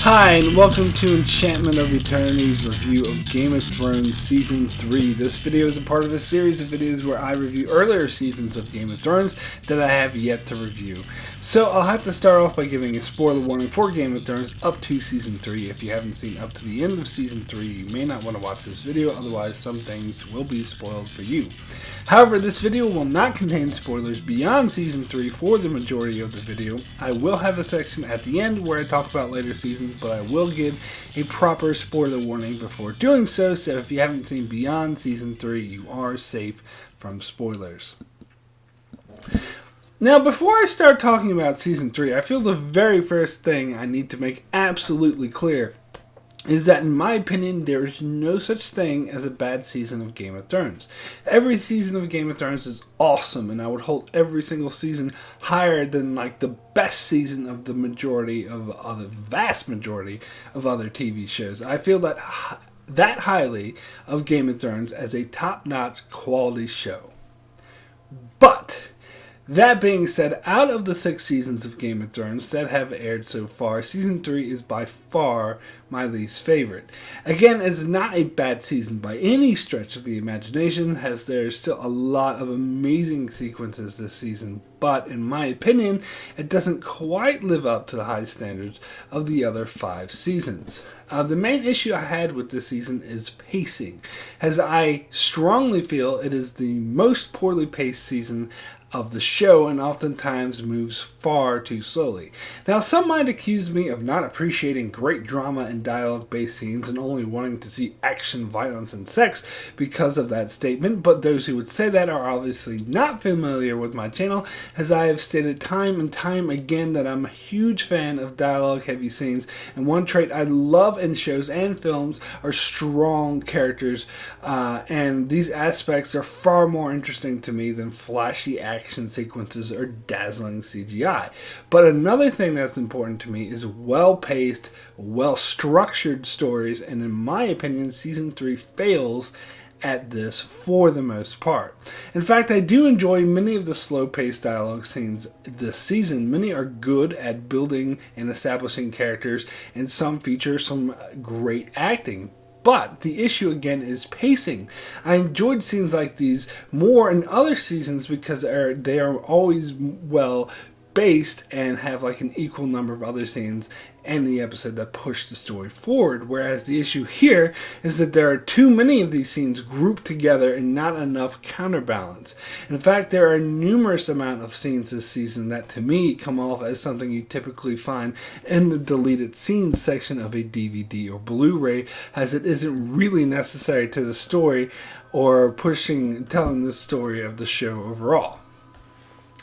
Hi, and welcome to Enchantment of Eternity's review of Game of Thrones Season 3. This video is a part of a series of videos where I review earlier seasons of Game of Thrones that I have yet to review. So I'll have to start off by giving a spoiler warning for Game of Thrones up to Season 3. If you haven't seen up to the end of Season 3, you may not want to watch this video, otherwise some things will be spoiled for you. However, this video will not contain spoilers beyond Season 3 for the majority of the video. I will have a section at the end where I talk about later seasons, but I will give a proper spoiler warning before doing so, so if you haven't seen beyond Season 3, you are safe from spoilers. Now, before I start talking about Season 3, I feel the very first thing I need to make absolutely clear is that, in my opinion, there is no such thing as a bad season of Game of Thrones. Every season of Game of Thrones is awesome, and I would hold every single season higher than the best season of the vast majority of other TV shows. I feel that highly of Game of Thrones as a top-notch quality show. But that being said, out of the 6 seasons of Game of Thrones that have aired so far, Season 3 is by far my least favorite. Again, it's not a bad season by any stretch of the imagination, as there's still a lot of amazing sequences this season, but in my opinion, it doesn't quite live up to the high standards of the other 5 seasons. The main issue I had with this season is pacing, as I strongly feel it is the most poorly paced season of the show and oftentimes moves far too slowly. Now, some might accuse me of not appreciating great drama and dialogue-based scenes and only wanting to see action, violence, and sex because of that statement, but those who would say that are obviously not familiar with my channel, as I have stated time and time again that I'm a huge fan of dialogue-heavy scenes, and one trait I love in shows and films are strong characters, and these aspects are far more interesting to me than flashy action sequences or dazzling CGI. But another thing that's important to me is well-paced, well-structured stories, and in my opinion, Season 3 fails at this for the most part. In fact, I do enjoy many of the slow-paced dialogue scenes this season. Many are good at building and establishing characters, and some feature some great acting. But the issue again is pacing. I enjoyed scenes like these more in other seasons because they are always well based and have an equal number of other scenes in the episode that push the story forward, whereas the issue here is that there are too many of these scenes grouped together and not enough counterbalance. In fact, there are numerous amount of scenes this season that to me come off as something you typically find in the deleted scenes section of a DVD or Blu-ray, as it isn't really necessary to the story or telling the story of the show overall.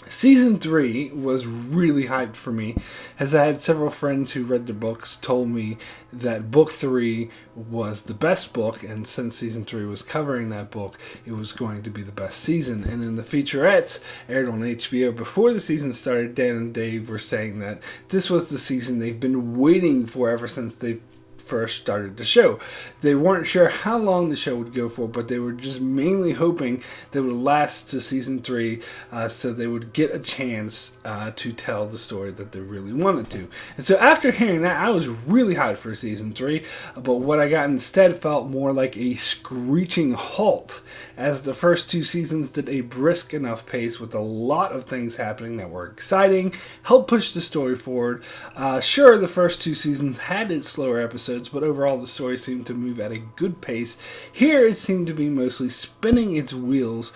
Season 3 was really hyped for me, as I had several friends who read the books told me that book 3 was the best book, and since Season 3 was covering that book, it was going to be the best season. And in the featurettes aired on HBO before the season started, Dan and Dave were saying that this was the season they've been waiting for ever since they first started the show. They weren't sure how long the show would go for, but they were just mainly hoping that it would last to Season 3 so they would get a chance to tell the story that they really wanted to. And so after hearing that, I was really hyped for Season 3, but what I got instead felt more like a screeching halt, as the first 2 seasons did a brisk enough pace with a lot of things happening that were exciting, helped push the story forward. Sure, the first 2 seasons had its slower episodes, but overall the story seemed to move at a good pace. Here it seemed to be mostly spinning its wheels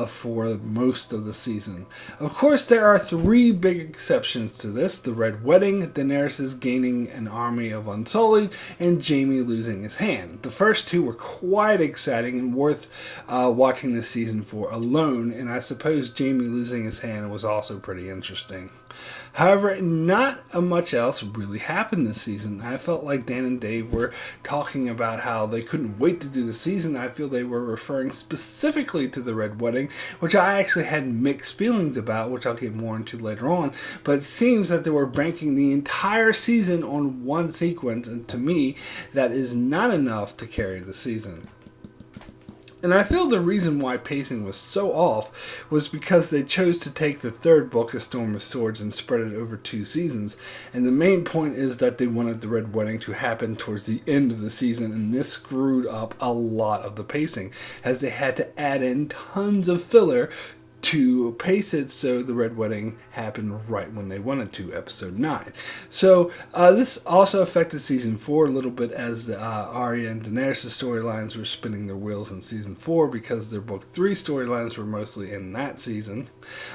for most of the season. Of course, there are 3 big exceptions to this: the Red Wedding, Daenerys gaining an army of Unsullied, and Jaime losing his hand. The first 2 were quite exciting and worth watching this season for alone, and I suppose Jaime losing his hand was also pretty interesting. However, not much else really happened this season. I felt like Dan and Dave were talking about how they couldn't wait to do the season. I feel they were referring specifically to the Red Wedding, which I actually had mixed feelings about, which I'll get more into later on. But it seems that they were banking the entire season on one sequence, and to me, that is not enough to carry the season. And I feel the reason why pacing was so off was because they chose to take the third book, A Storm of Swords, and spread it over 2 seasons. And the main point is that they wanted the Red Wedding to happen towards the end of the season, and this screwed up a lot of the pacing, as they had to add in tons of filler to pace it so the Red Wedding happened right when they wanted to, episode 9. So this also affected season 4 a little bit, as the Arya and Daenerys' storylines were spinning their wheels in season 4 because their book 3 storylines were mostly in that season.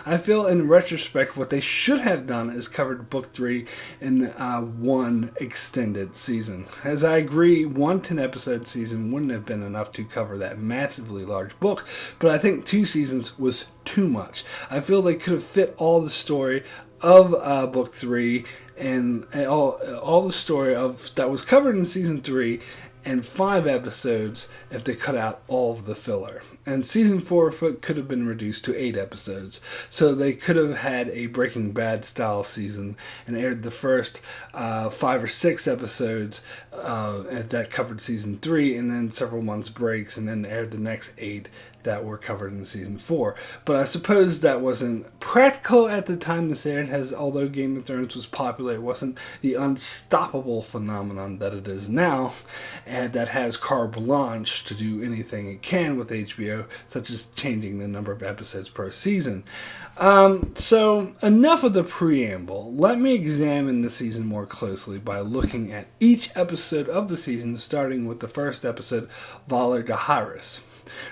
I feel in retrospect what they should have done is covered book 3 in one extended season. As I agree, one 10-episode season wouldn't have been enough to cover that massively large book, but I think 2 seasons was too much. I feel they could have fit all the story of book 3 and all the story of that was covered in season 3 and 5 episodes if they cut out all of the filler. And season 4 could have been reduced to 8 episodes. So they could have had a Breaking Bad style season and aired the first 5 or 6 episodes that covered season 3, and then several months breaks, and then aired the next 8 that were covered in season 4. But I suppose that wasn't practical at the time this aired, as although Game of Thrones was popular, it wasn't the unstoppable phenomenon that it is now, and that has carte blanche to do anything it can with HBO, such as changing the number of episodes per season. So enough of the preamble. Let me examine the season more closely by looking at each episode of the season, starting with the first episode, Valar Dohaeris.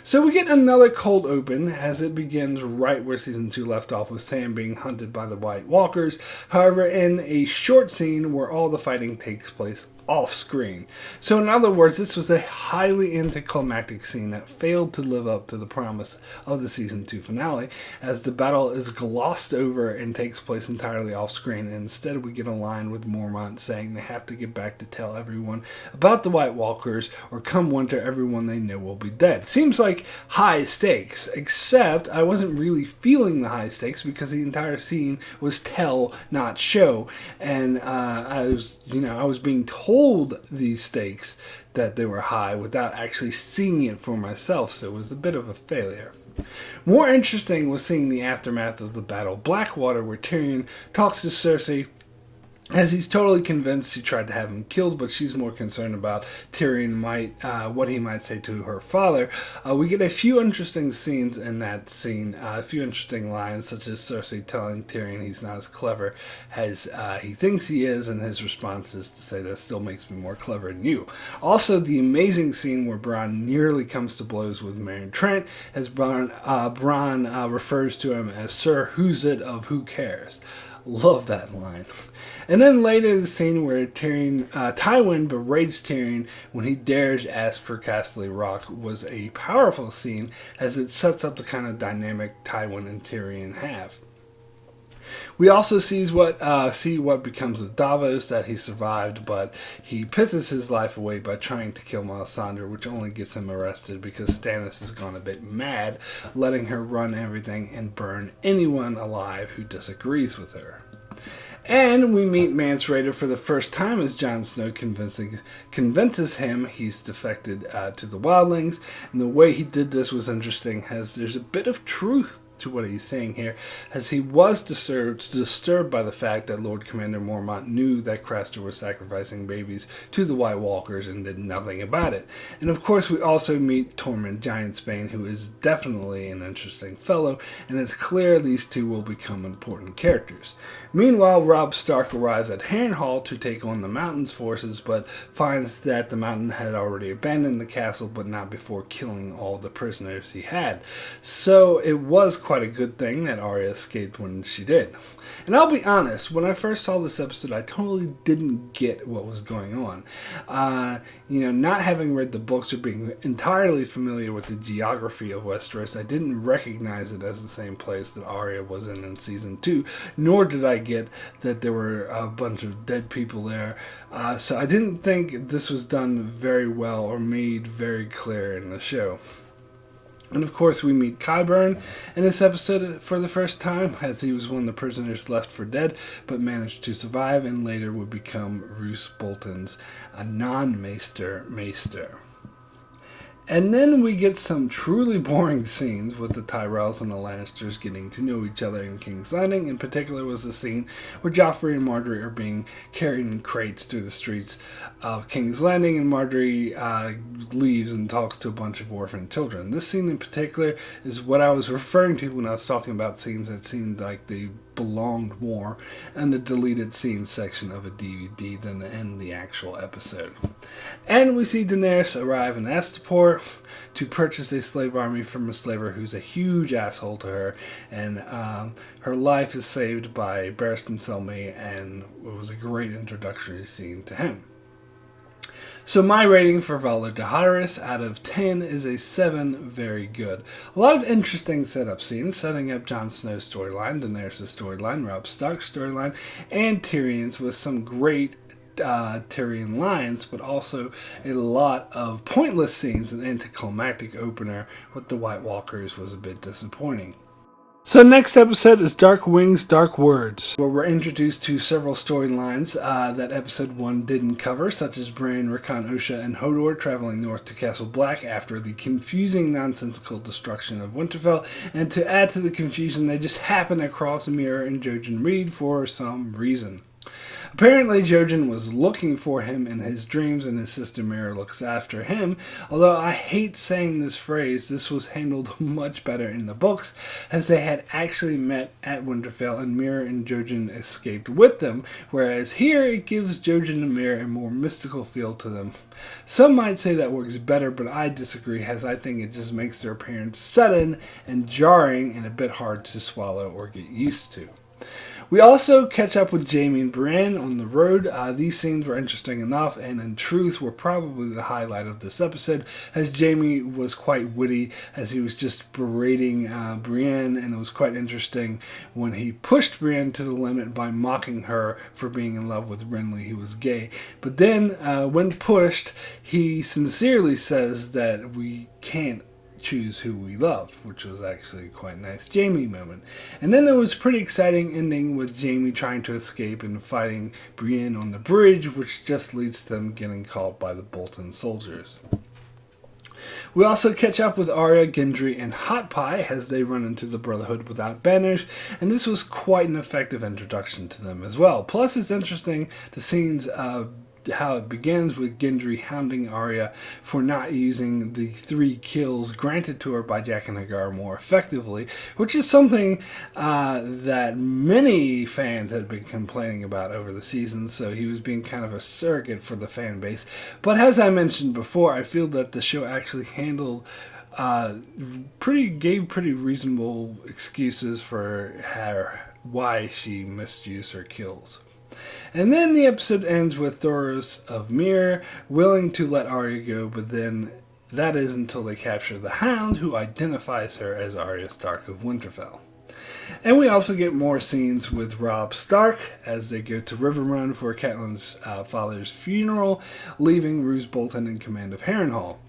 So we get another cold open as it begins right where season 2 left off, with Sam being hunted by the White Walkers, however in a short scene where all the fighting takes place off screen. So in other words, this was a highly anticlimactic scene that failed to live up to the promise of the season 2 finale, as the battle is glossed over and takes place entirely off screen, and instead we get a line with Mormont saying they have to get back to tell everyone about the White Walkers, or come winter everyone they know will be dead. Seems like high stakes, except I wasn't really feeling the high stakes because the entire scene was tell, not show, and I was being told these stakes that they were high without actually seeing it for myself, so it was a bit of a failure. More interesting was seeing the aftermath of the Battle of Blackwater, where Tyrion talks to Cersei, as he's totally convinced she tried to have him killed, but she's more concerned about Tyrion what he might say to her father. We get a few interesting scenes in that scene, a few interesting lines, such as Cersei telling Tyrion he's not as clever as he thinks he is, and his response is to say, that still makes me more clever than you. Also, the amazing scene where Bronn nearly comes to blows with Meryn Trant, as Bronn refers to him as Sir Who's It of Who Cares. Love that line. And then later the scene where Tywin berates Tyrion when he dares ask for Castle Rock was a powerful scene, as it sets up the kind of dynamic Tywin and Tyrion have. We also see what becomes of Davos, that he survived, but he pisses his life away by trying to kill Melisandre, which only gets him arrested because Stannis has gone a bit mad, letting her run everything and burn anyone alive who disagrees with her. And we meet Mance Rayder for the first time as Jon Snow convinces him he's defected to the Wildlings, and the way he did this was interesting, as there's a bit of truth to what he's saying here, as he was disturbed by the fact that Lord Commander Mormont knew that Craster was sacrificing babies to the White Walkers and did nothing about it. And of course we also meet Tormund Giantsbane, who is definitely an interesting fellow, and it's clear these two will become important characters. Meanwhile, Robb Stark arrives at Harrenhal to take on the Mountain's forces, but finds that the Mountain had already abandoned the castle, but not before killing all the prisoners he had. So it was quite a good thing that Arya escaped when she did. And I'll be honest, when I first saw this episode, I totally didn't get what was going on. Not having read the books or being entirely familiar with the geography of Westeros, I didn't recognize it as the same place that Arya was in season 2, nor did I get that there were a bunch of dead people there. So I didn't think this was done very well or made very clear in the show. And of course we meet Qyburn in this episode for the first time, as he was one of the prisoners left for dead, but managed to survive and later would become Roose Bolton's non-maester. And then we get some truly boring scenes with the Tyrells and the Lannisters getting to know each other in King's Landing. In particular was the scene where Joffrey and Margaery are being carried in crates through the streets of King's Landing, and Margaery leaves and talks to a bunch of orphaned children. This scene in particular is what I was referring to when I was talking about scenes that seemed like they belonged more in the deleted scenes section of a DVD than in the actual episode. And we see Daenerys arrive in Astapor to purchase a slave army from a slaver who's a huge asshole to her, and her life is saved by Barristan Selmy, and it was a great introductory scene to him. So my rating for Valar Dohaeris out of 10 is a 7, very good. A lot of interesting setup scenes, setting up Jon Snow's storyline, Daenerys' storyline, Robb Stark's storyline, and Tyrion's, with some great Tyrion lines, but also a lot of pointless scenes. An anticlimactic opener with the White Walkers was a bit disappointing. So next episode is Dark Wings, Dark Words, where we're introduced to several storylines that episode 1 didn't cover, such as Bran, Rickon, Osha, and Hodor traveling north to Castle Black after the confusing, nonsensical destruction of Winterfell, and to add to the confusion, they just happen across Mira and Jojen Reed for some reason. Apparently, Jojen was looking for him in his dreams, and his sister Mira looks after him. Although I hate saying this phrase, this was handled much better in the books, as they had actually met at Winterfell, and Mira and Jojen escaped with them, whereas here it gives Jojen and Mira a more mystical feel to them. Some might say that works better, but I disagree, as I think it just makes their appearance sudden and jarring and a bit hard to swallow or get used to. We also catch up with Jaime and Brienne on the road. These scenes were interesting enough, and in truth were probably the highlight of this episode, as Jaime was quite witty as he was just berating Brienne, and it was quite interesting when he pushed Brienne to the limit by mocking her for being in love with Renly, who was gay. But then, when pushed, he sincerely says that we can't choose who we love, which was actually quite a nice Jaime moment. And then there was a pretty exciting ending with Jaime trying to escape and fighting Brienne on the bridge, which just leads to them getting caught by the Bolton soldiers. We also catch up with Arya, Gendry, and Hot Pie as they run into the Brotherhood without banners, and this was quite an effective introduction to them as well. Plus, it's interesting the scenes how it begins with Gendry hounding Arya for not using the 3 kills granted to her by Jaqen H'ghar more effectively, which is something that many fans had been complaining about over the season, so he was being kind of a surrogate for the fan base. But as I mentioned before, I feel that the show actually handled gave pretty reasonable excuses for why she misused her kills. And then the episode ends with Thoros of Myr willing to let Arya go, but then that is until they capture the Hound, who identifies her as Arya Stark of Winterfell. And we also get more scenes with Robb Stark as they go to Riverrun for Catelyn's father's funeral, leaving Roose Bolton in command of Harrenhal.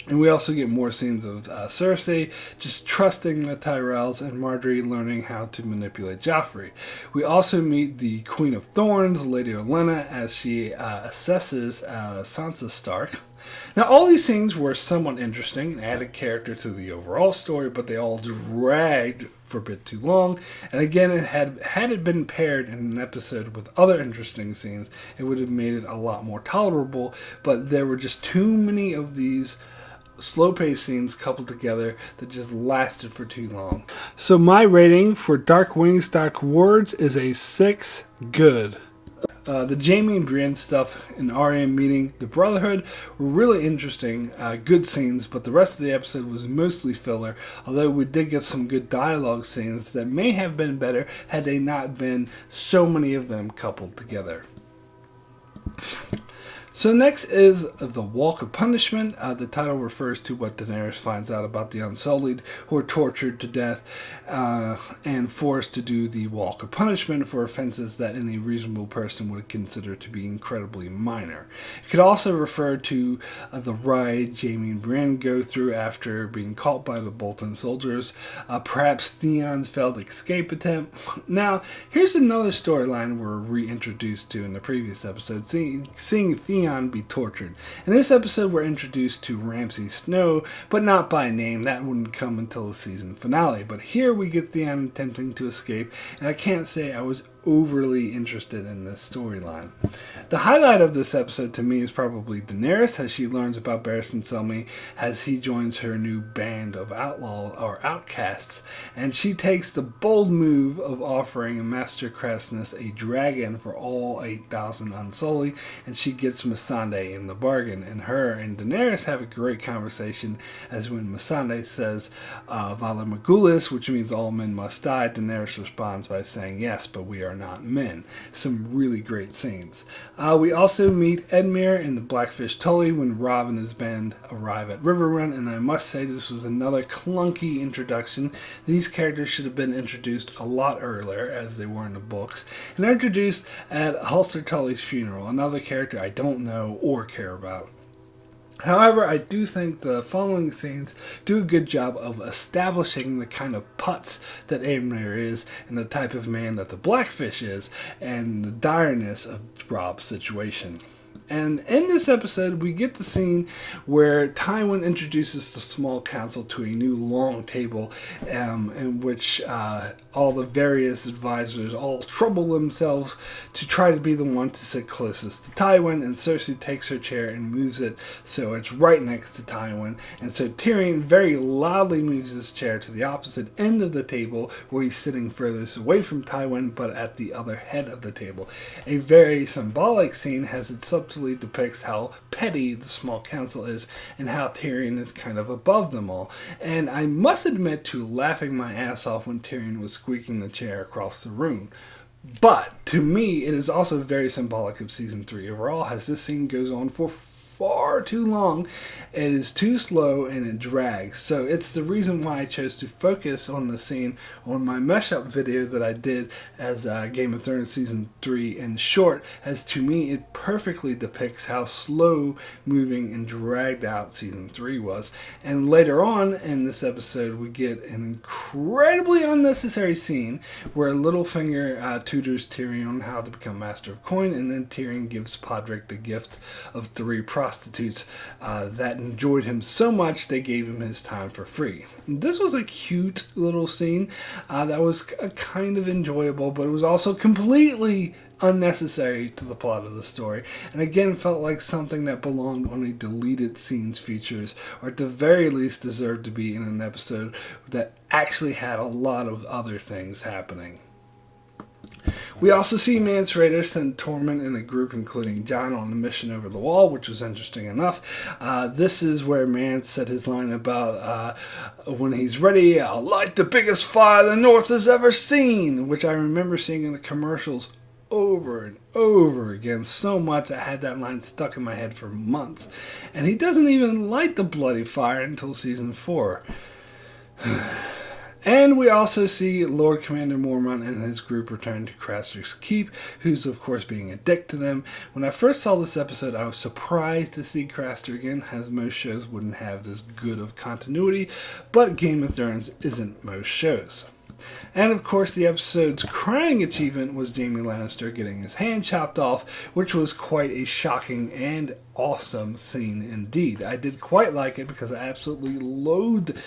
And we also get more scenes of Cersei just trusting the Tyrells and Margaery learning how to manipulate Joffrey. We also meet the Queen of Thorns, Lady Olenna, as she assesses Sansa Stark. Now, all these scenes were somewhat interesting and added character to the overall story, but they all dragged for a bit too long. And again, had it been paired in an episode with other interesting scenes, it would have made it a lot more tolerable. But there were just too many of these slow-paced scenes coupled together that just lasted for too long. So my rating for Dark Wings, Dark Words is a 6, good. The Jaime and Brienne stuff and Arya meeting the Brotherhood were really interesting, good scenes, but the rest of the episode was mostly filler, although we did get some good dialogue scenes that may have been better had they not been so many of them coupled together. So next is The Walk of Punishment. The title refers to what Daenerys finds out about the Unsullied, who are tortured to death and forced to do the Walk of Punishment for offenses that any reasonable person would consider to be incredibly minor. It could also refer to the ride Jaime and Brienne go through after being caught by the Bolton soldiers, perhaps Theon's failed escape attempt. Now, here's another storyline we're reintroduced to in the previous episode, seeing Theon Theon be tortured. In this episode, we're introduced to Ramsay Snow, but not by name. That wouldn't come until the season finale. But here we get Theon attempting to escape, and I can't say I was overly interested in this storyline. The highlight of this episode to me is probably Daenerys, as she learns about Barristan Selmy as he joins her new band of outcasts, and she takes the bold move of offering Master Kraснess a dragon for all 8,000 Unsullied, and she gets Missandei in the bargain. And her and Daenerys have a great conversation, as when Missandei says Vala Morghulis, which means all men must die, Daenerys responds by saying yes, but we are not men. Some really great scenes. We also meet Edmure and the Blackfish Tully when Robb and his band arrive at Riverrun, and I must say this was another clunky introduction. These characters should have been introduced a lot earlier, as they were in the books, and they're introduced at Hulster Tully's funeral, another character I don't know or care about. However, I do think the following scenes do a good job of establishing the kind of putz that Edmure is and the type of man that the Blackfish is and the direness of Robb's situation. And in this episode, we get the scene where Tywin introduces the small council to a new long table in which all the various advisors all trouble themselves to try to be the one to sit closest to Tywin, and Cersei takes her chair and moves it so it's right next to Tywin. And so Tyrion very loudly moves his chair to the opposite end of the table, where he's sitting furthest away from Tywin, but at the other head of the table. A very symbolic scene, as it subtly depicts how petty the small council is and how Tyrion is kind of above them all. And I must admit to laughing my ass off when Tyrion was squeaking the chair across the room. But to me, it is also very symbolic of season 3 overall, as this scene goes on for far too long. It is too slow and it drags. So it's the reason why I chose to focus on the scene on my mesh-up video that I did as Game of Thrones Season 3 in short, as to me it perfectly depicts how slow moving and dragged out Season 3 was. And later on in this episode we get an incredibly unnecessary scene where Littlefinger tutors Tyrion on how to become Master of Coin, and then Tyrion gives Podrick the gift of 3 prostitutes that enjoyed him so much they gave him his time for free. This was a cute little scene that was kind of enjoyable, but it was also completely unnecessary to the plot of the story, and again felt like something that belonged on a deleted scenes features, or at the very least deserved to be in an episode that actually had a lot of other things happening. We also see Mance Rayder send Tormund and a group including Jon on a mission over the wall, which was interesting enough. This is where Mance said his line about when he's ready, I'll light the biggest fire the North has ever seen, which I remember seeing in the commercials over and over again so much I had that line stuck in my head for months. And he doesn't even light the bloody fire until season 4. And we also see Lord Commander Mormont and his group return to Craster's Keep, who's of course being a dick to them. When I first saw this episode, I was surprised to see Craster again, as most shows wouldn't have this good of continuity, but Game of Thrones isn't most shows. And of course the episode's crying achievement was Jaime Lannister getting his hand chopped off, which was quite a shocking and awesome scene indeed. I did quite like it because I absolutely loathed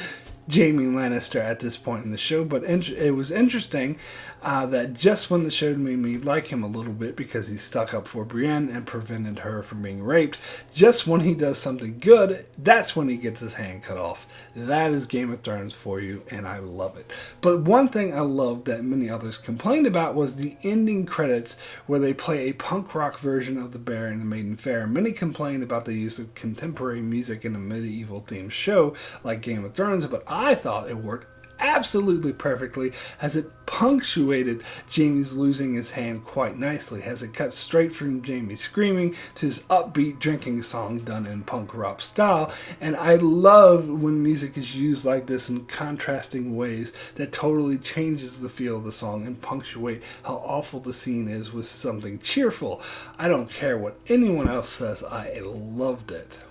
Jaime Lannister at this point in the show, but it was interesting that just when the show made me like him a little bit because he stuck up for Brienne and prevented her from being raped, just when he does something good, that's when he gets his hand cut off. That is Game of Thrones for you, and I love it. But one thing I loved that many others complained about was the ending credits where they play a punk rock version of The Bear and the Maiden Fair. Many complained about the use of contemporary music in a medieval themed show like Game of Thrones, but I thought it worked absolutely perfectly, as it punctuated Jaime's losing his hand quite nicely, as it cut straight from Jaime screaming to his upbeat drinking song done in punk rock style. And I love when music is used like this in contrasting ways that totally changes the feel of the song and punctuate how awful the scene is with something cheerful. I don't care what anyone else says, I loved it.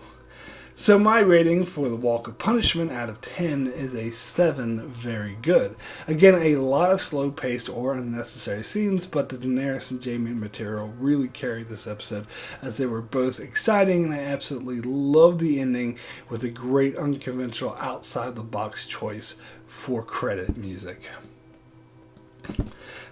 So my rating for the Walk of Punishment out of 10 is a 7, very good. Again, a lot of slow-paced or unnecessary scenes, but the Daenerys and Jaime material really carried this episode as they were both exciting, and I absolutely loved the ending with a great unconventional outside-the-box choice for credit music.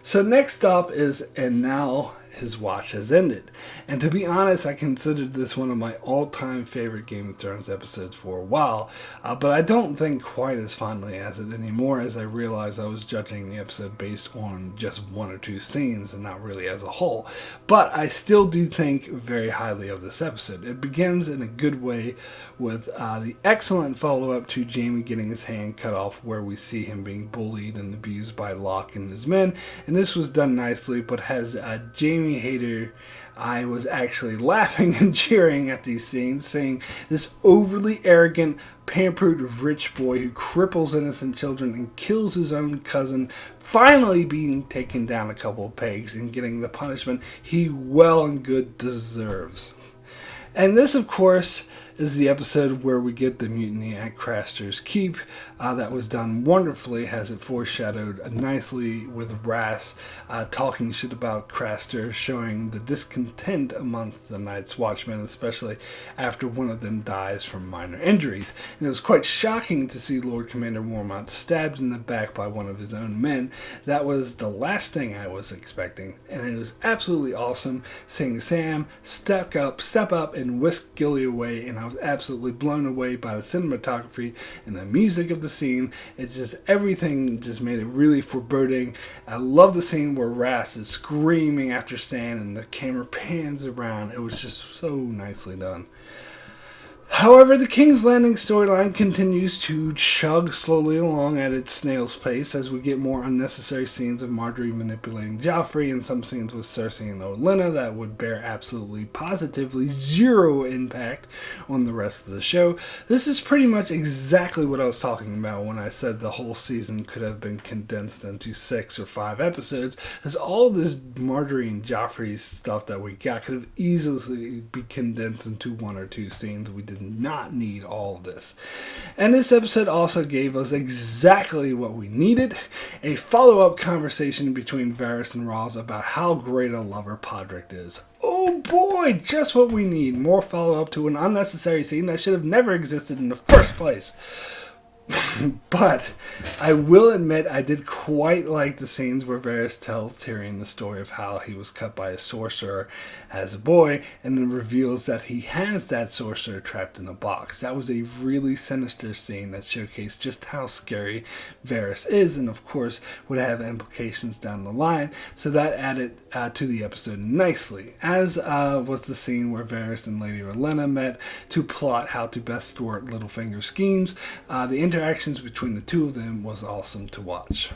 So next up is And Now His Watch Has Ended. And to be honest, I considered this one of my all-time favorite Game of Thrones episodes for a while, but I don't think quite as fondly as it anymore, as I realized I was judging the episode based on just one or two scenes and not really as a whole. But I still do think very highly of this episode. It begins in a good way with the excellent follow-up to Jaime getting his hand cut off, where we see him being bullied and abused by Locke and his men, and this was done nicely, but has Jaime hater, I was actually laughing and cheering at these scenes, seeing this overly arrogant, pampered rich boy who cripples innocent children and kills his own cousin, finally being taken down a couple of pegs and getting the punishment he well and good deserves. And this, of course, is the episode where we get the mutiny at Craster's Keep. That was done wonderfully, as it foreshadowed nicely with Ras talking shit about Craster, showing the discontent amongst the Night's Watchmen, especially after one of them dies from minor injuries. And it was quite shocking to see Lord Commander Mormont stabbed in the back by one of his own men. That was the last thing I was expecting, and it was absolutely awesome seeing Sam step up and whisk Gilly away, and I was absolutely blown away by the cinematography and the music of the scene. It just, everything just made it really foreboding. I love the scene where Ras is screaming after Stan and the camera pans around. It was just so nicely done. However, the King's Landing storyline continues to chug slowly along at its snail's pace as we get more unnecessary scenes of Marjorie manipulating Joffrey and some scenes with Cersei and Olenna that would bear absolutely positively zero impact on the rest of the show. This is pretty much exactly what I was talking about when I said the whole season could have been condensed into 6 or 5 episodes, as all this Marjorie and Joffrey stuff that we got could have easily be condensed into 1 or 2 scenes. We did not need all of this. And this episode also gave us exactly what we needed, a follow-up conversation between Varys and Ros about how great a lover Podrick is. Oh boy, just what we need. More follow-up to an unnecessary scene that should have never existed in the first place. But I will admit I did quite like the scenes where Varys tells Tyrion the story of how he was cut by a sorcerer as a boy, and then reveals that he has that sorcerer trapped in a box. That was a really sinister scene that showcased just how scary Varys is, and of course would have implications down the line, so that added to the episode nicely, as was the scene where Varys and Lady Olenna met to plot how to best thwart Littlefinger's schemes. The interactions between the two of them was awesome to watch.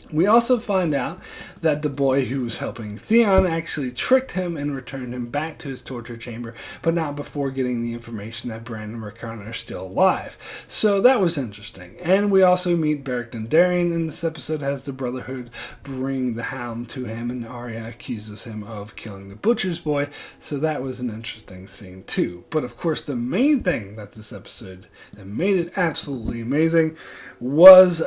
We also find out that the boy who was helping Theon actually tricked him and returned him back to his torture chamber, but not before getting the information that Bran and Rickon are still alive. So that was interesting. And we also meet Beric Dondarrion in this episode as the Brotherhood bring the Hound to him, and Arya accuses him of killing the Butcher's Boy, so that was an interesting scene too. But of course the main thing that this episode that made it absolutely amazing was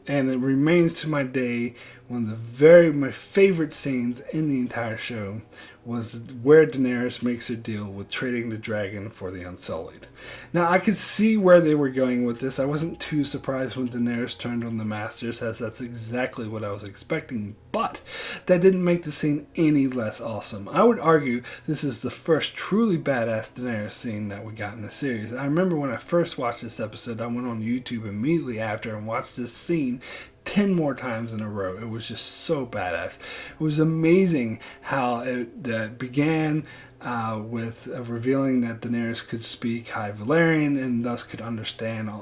and it remains to my day one of my favorite scenes in the entire show was where Daenerys makes her deal with trading the dragon for the Unsullied. Now, I could see where they were going with this. I wasn't too surprised when Daenerys turned on the Masters, as that's exactly what I was expecting, but that didn't make the scene any less awesome. I would argue this is the first truly badass Daenerys scene that we got in the series. I remember when I first watched this episode, I went on YouTube immediately after and watched this scene 10 more times in a row. It was just so badass. It was amazing how it began with revealing that Daenerys could speak High Valyrian and thus could understand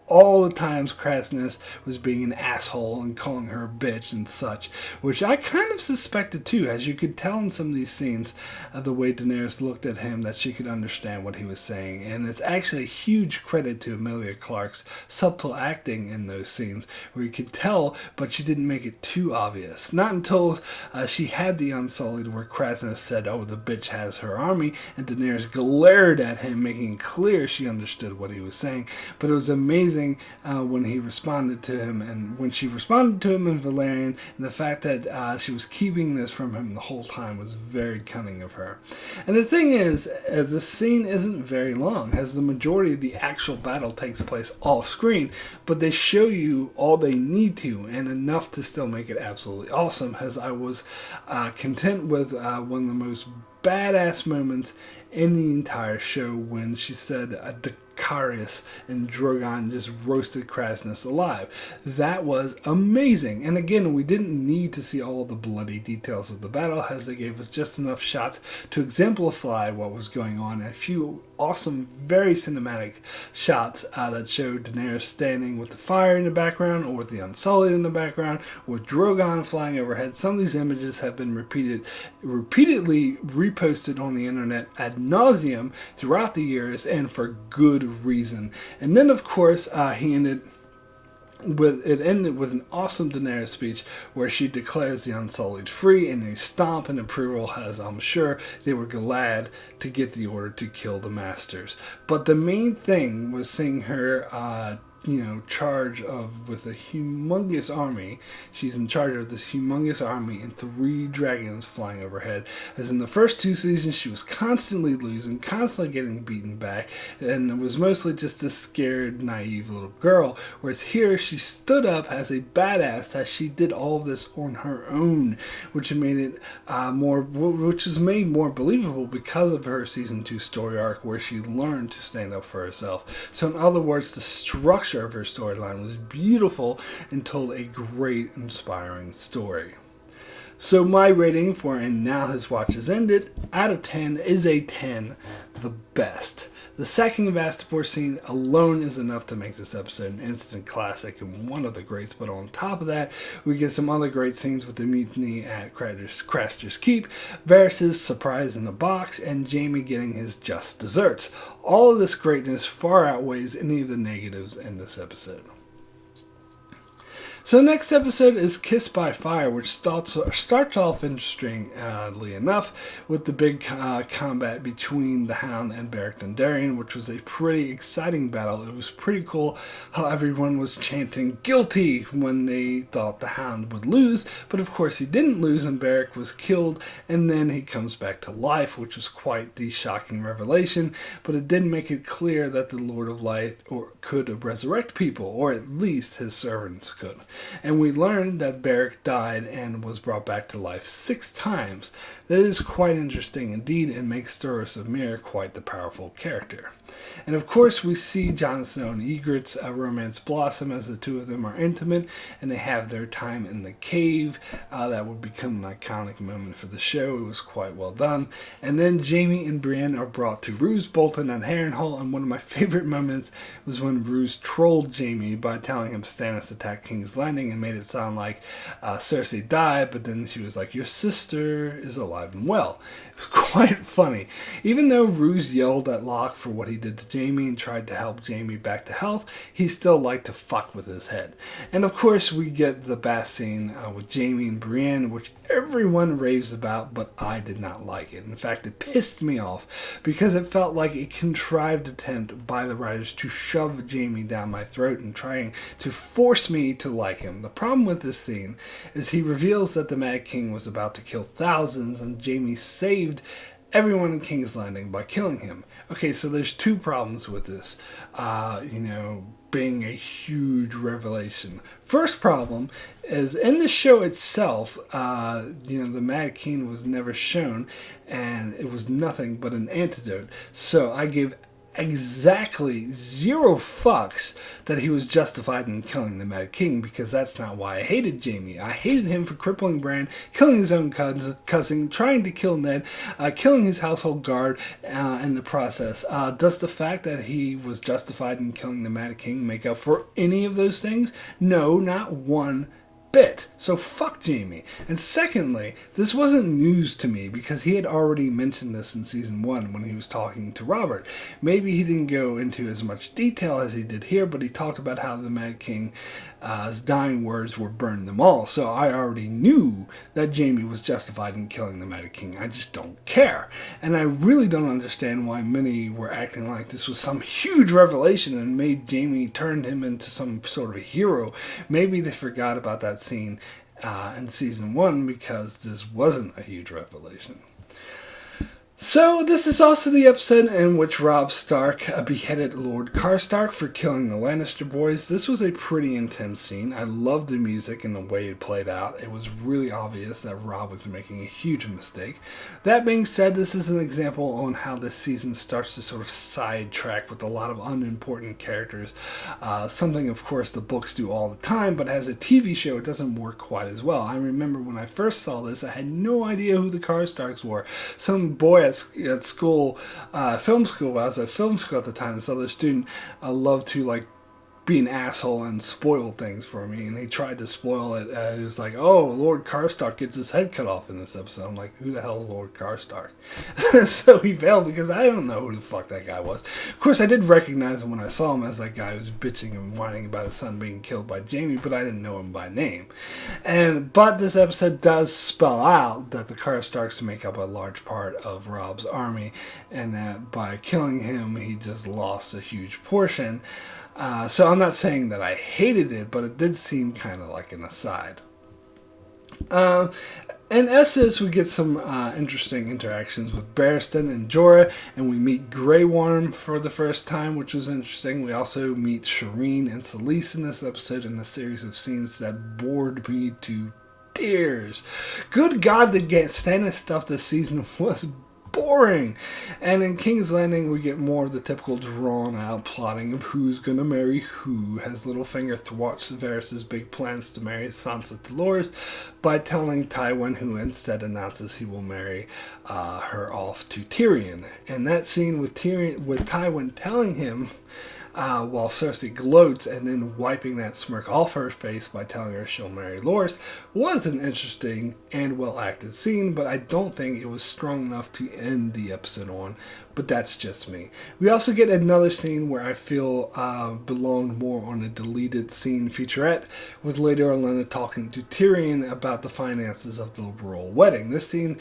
all the times Krasinus was being an asshole and calling her a bitch and such, which I kind of suspected too, as you could tell in some of these scenes, the way Daenerys looked at him, that she could understand what he was saying. And it's actually a huge credit to Emilia Clarke's subtle acting in those scenes, where you could tell, but she didn't make it too obvious. Not until she had the Unsullied, where Krasinus said, "Oh, the bitch has her army," and Daenerys glared at him, making it clear she understood what he was saying. But it was amazing when he responded to him, and when she responded to him in Valyrian, and the fact that she was keeping this from him the whole time was very cunning of her. And the thing is, the scene isn't very long, as the majority of the actual battle takes place off screen, but they show you all they need to, and enough to still make it absolutely awesome, as I was content with one of the most badass moments in the entire show, when she said Darius and Drogon just roasted Krasinus alive. That was amazing. And again, we didn't need to see all the bloody details of the battle, as they gave us just enough shots to exemplify what was going on, and a few awesome, very cinematic shots that showed Daenerys standing with the fire in the background, or with the Unsullied in the background, with Drogon flying overhead. Some of these images have been repeatedly reposted on the internet ad nauseum throughout the years, and for good reason. And then, of course, it ended with an awesome Daenerys speech, where she declares the Unsullied free, and a stomp and approval, as I'm sure they were glad to get the order to kill the Masters. But the main thing was seeing her charge with a humongous army. She's in charge of this humongous army and 3 dragons flying overhead. As in the first 2 seasons, she was constantly losing, constantly getting beaten back, and it was mostly just a scared, naive little girl. Whereas here, she stood up as a badass, as she did all of this on her own, which made it was made more believable because of her season 2 story arc, where she learned to stand up for herself. So in other words, the structure of her storyline was beautiful and told a great, inspiring story. So my rating for "And Now His Watch Has Ended" out of 10 is a 10, the best. The sacking of Astapor scene alone is enough to make this episode an instant classic and one of the greats, but on top of that, we get some other great scenes with the mutiny at Craster's Keep, Varys' surprise in the box, and Jaime getting his just desserts. All of this greatness far outweighs any of the negatives in this episode. So the next episode is Kissed by Fire, which starts off interestingly enough with the big combat between the Hound and Beric Dondarrion, which was a pretty exciting battle. It was pretty cool how everyone was chanting guilty when they thought the Hound would lose, but of course he didn't lose, and Beric was killed, and then he comes back to life, which was quite the shocking revelation, but it did make it clear that the Lord of Light could resurrect people, or at least his servants could. And we learned that Beric died and was brought back to life 6 times. That is quite interesting indeed, and makes Storos of Myr quite the powerful character. And of course, we see Jon Snow and Ygritte's romance blossom as the two of them are intimate, and they have their time in the cave. That would become an iconic moment for the show. It was quite well done. And then Jaime and Brienne are brought to Roose Bolton and Harrenhal, and one of my favorite moments was when Roose trolled Jaime by telling him Stannis attacked King's Landing and made it sound like Cersei died, but then she was like, "Your sister is alive and well." It was quite funny. Even though Roose yelled at Locke for what he did to Jaime and tried to help Jaime back to health, he still liked to fuck with his head. And of course, we get the bath scene with Jaime and Brienne, which everyone raves about, but I did not like it. In fact, it pissed me off because it felt like a contrived attempt by the writers to shove Jaime down my throat and trying to force me to like him. The problem with this scene is he reveals that the Mad King was about to kill thousands, and Jaime saved everyone in King's Landing by killing him. Okay, so there's 2 problems with this, being a huge revelation. First problem is, in the show itself, the Mad King was never shown, and it was nothing but an antidote. So I give exactly zero fucks that he was justified in killing the Mad King, because that's not why I hated Jaime. I hated him for crippling Bran, killing his own cousin, trying to kill Ned, killing his household guard in the process. Does the fact that he was justified in killing the Mad King make up for any of those things? No, not one bit. So fuck Jaime. And secondly, this wasn't news to me because he had already mentioned this in season 1 when he was talking to Robert. Maybe he didn't go into as much detail as he did here, but he talked about how the Mad King's dying words were burn them all. So I already knew that Jaime was justified in killing the Mad King. I just don't care. And I really don't understand why many were acting like this was some huge revelation and made Jaime turn him into some sort of a hero. Maybe they forgot about that scene in season 1 because this wasn't a huge revelation. So this is also the episode in which Robb Stark beheaded Lord Karstark for killing the Lannister boys. This was a pretty intense scene. I loved the music and the way it played out. It was really obvious that Robb was making a huge mistake. That being said, this is an example on how this season starts to sort of sidetrack with a lot of unimportant characters. Something, of course, the books do all the time, but as a TV show, it doesn't work quite as well. I remember when I first saw this, I had no idea who the Karstarks were. Some boy at school, film school, I was at film school at the time, this other student loved to be an asshole and spoil things for me, and he tried to spoil it. He was like, oh, Lord Karstark gets his head cut off in this episode. I'm like, who the hell is Lord Karstark? So he failed because I don't know who the fuck that guy was. Of course, I did recognize him when I saw him as that guy who was bitching and whining about his son being killed by Jaime, but I didn't know him by name. But this episode does spell out that the Karstarks make up a large part of Robb's army, and that by killing him, he just lost a huge portion. So I'm not saying that I hated it, but it did seem kind of like an aside. In Essos, we get some interesting interactions with Barristan and Jorah, and we meet Grey Worm for the first time, which was interesting. We also meet Shireen and Selyse in this episode in a series of scenes that bored me to tears. Good God, the Stannis stuff this season was boring. And in King's Landing, we get more of the typical drawn-out plotting of who's gonna marry who, as Littlefinger thwarts Varys' big plans to marry Sansa Dolores by telling Tywin, who instead announces he will marry her off to Tyrion. And that scene with Tywin telling him while Cersei gloats and then wiping that smirk off her face by telling her she'll marry Loras was an interesting and well-acted scene, but I don't think it was strong enough to end the episode on, but that's just me. We also get another scene where I feel belonged more on a deleted scene featurette, with Lady Olenna talking to Tyrion about the finances of the royal wedding. This scene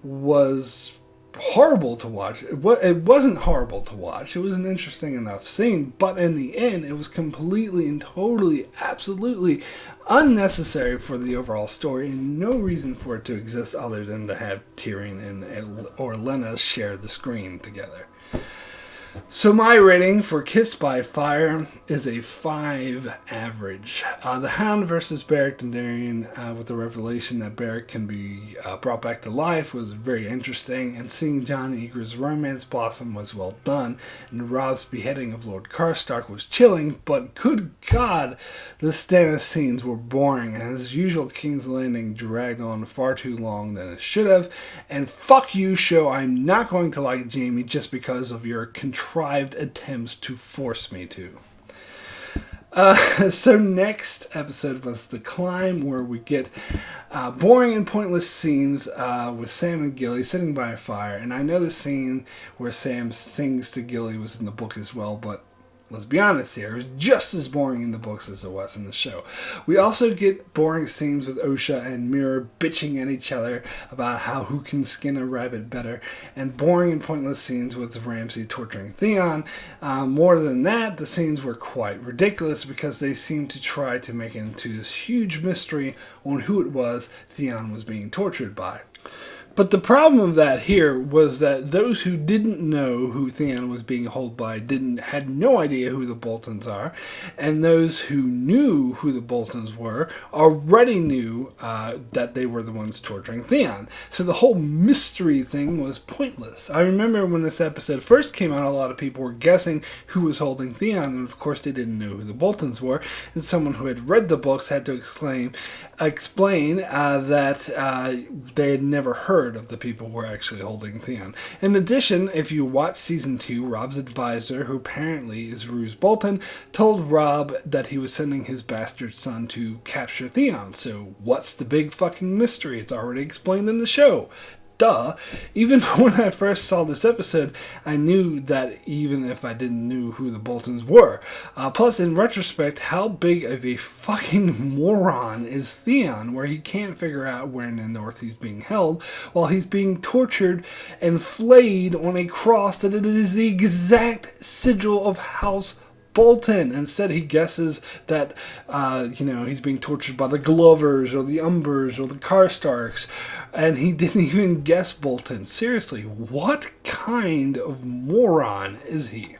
was horrible to watch. It wasn't horrible to watch. It was an interesting enough scene, but in the end, it was completely and totally, absolutely unnecessary for the overall story, and no reason for it to exist other than to have Tyrion and Olenna share the screen together. So my rating for Kissed by Fire is a 5 average. The Hound versus Beric Dondarrion, with the revelation that Beric can be brought back to life, was very interesting, and seeing Jon Eager's romance blossom was well done, and Robb's beheading of Lord Karstark was chilling, but good God, the Stannis scenes were boring, and as usual, King's Landing dragged on far too long than it should have, and fuck you, show, I'm not going to like Jaime just because of your contrived attempts to force me to. So next episode was The Climb, where we get boring and pointless scenes with Sam and Gilly sitting by a fire. And I know the scene where Sam sings to Gilly was in the book as well, but let's be honest here, it was just as boring in the books as it was in the show. We also get boring scenes with Osha and Mira bitching at each other about who can skin a rabbit better, and boring and pointless scenes with Ramsay torturing Theon. More than that, the scenes were quite ridiculous because they seemed to try to make it into this huge mystery on who it was Theon was being tortured by. But the problem of that here was that those who didn't know who Theon was being held by had no idea who the Boltons are, and those who knew who the Boltons were already knew that they were the ones torturing Theon. So the whole mystery thing was pointless. I remember when this episode first came out, a lot of people were guessing who was holding Theon, and of course they didn't know who the Boltons were, and someone who had read the books had to explain that they had never heard of the people who were actually holding Theon. In addition, if you watch season 2, Robb's advisor, who apparently is Roose Bolton, told Robb that he was sending his bastard son to capture Theon. So what's the big fucking mystery? It's already explained in the show. Duh. Even when I first saw this episode, I knew that even if I didn't know who the Boltons were. Plus, in retrospect, how big of a fucking moron is Theon, where he can't figure out where in the north he's being held, while he's being tortured and flayed on a cross that it is the exact sigil of House Bolton. Instead, he guesses that, he's being tortured by the Glovers or the Umbers or the Karstarks, and he didn't even guess Bolton. Seriously, what kind of moron is he?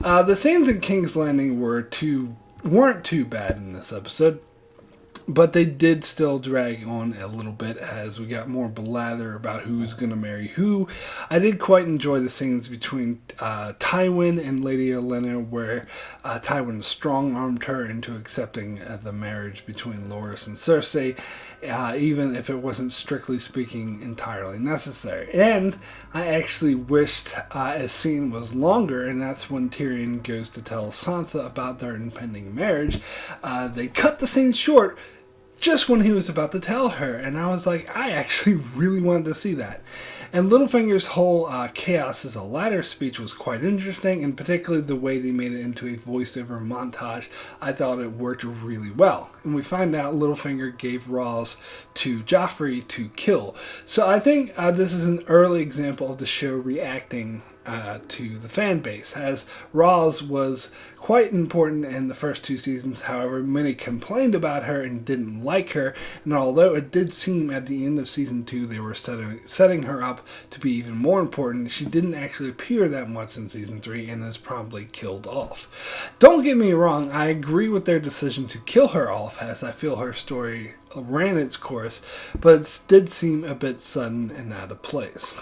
The scenes in King's Landing weren't too bad in this episode, but they did still drag on a little bit as we got more blather about who's going to marry who. I did quite enjoy the scenes between Tywin and Lady Olenna, where Tywin strong-armed her into accepting the marriage between Loras and Cersei, even if it wasn't strictly speaking entirely necessary. And I actually wished a scene was longer, and that's when Tyrion goes to tell Sansa about their impending marriage. They cut the scene short just when he was about to tell her, and I was like, I actually really wanted to see that. And Littlefinger's whole chaos as a ladder speech was quite interesting, and particularly the way they made it into a voiceover montage, I thought it worked really well. And we find out Littlefinger gave Ros to Joffrey to kill. So I think this is an early example of the show reacting to the fan base, as Ros was quite important in the first 2 seasons. However, many complained about her and didn't like her, and although it did seem at the end of season 2 they were setting her up to be even more important, she didn't actually appear that much in season 3 and is promptly killed off. Don't get me wrong, I agree with their decision to kill her off, as I feel her story ran its course, but it did seem a bit sudden and out of place.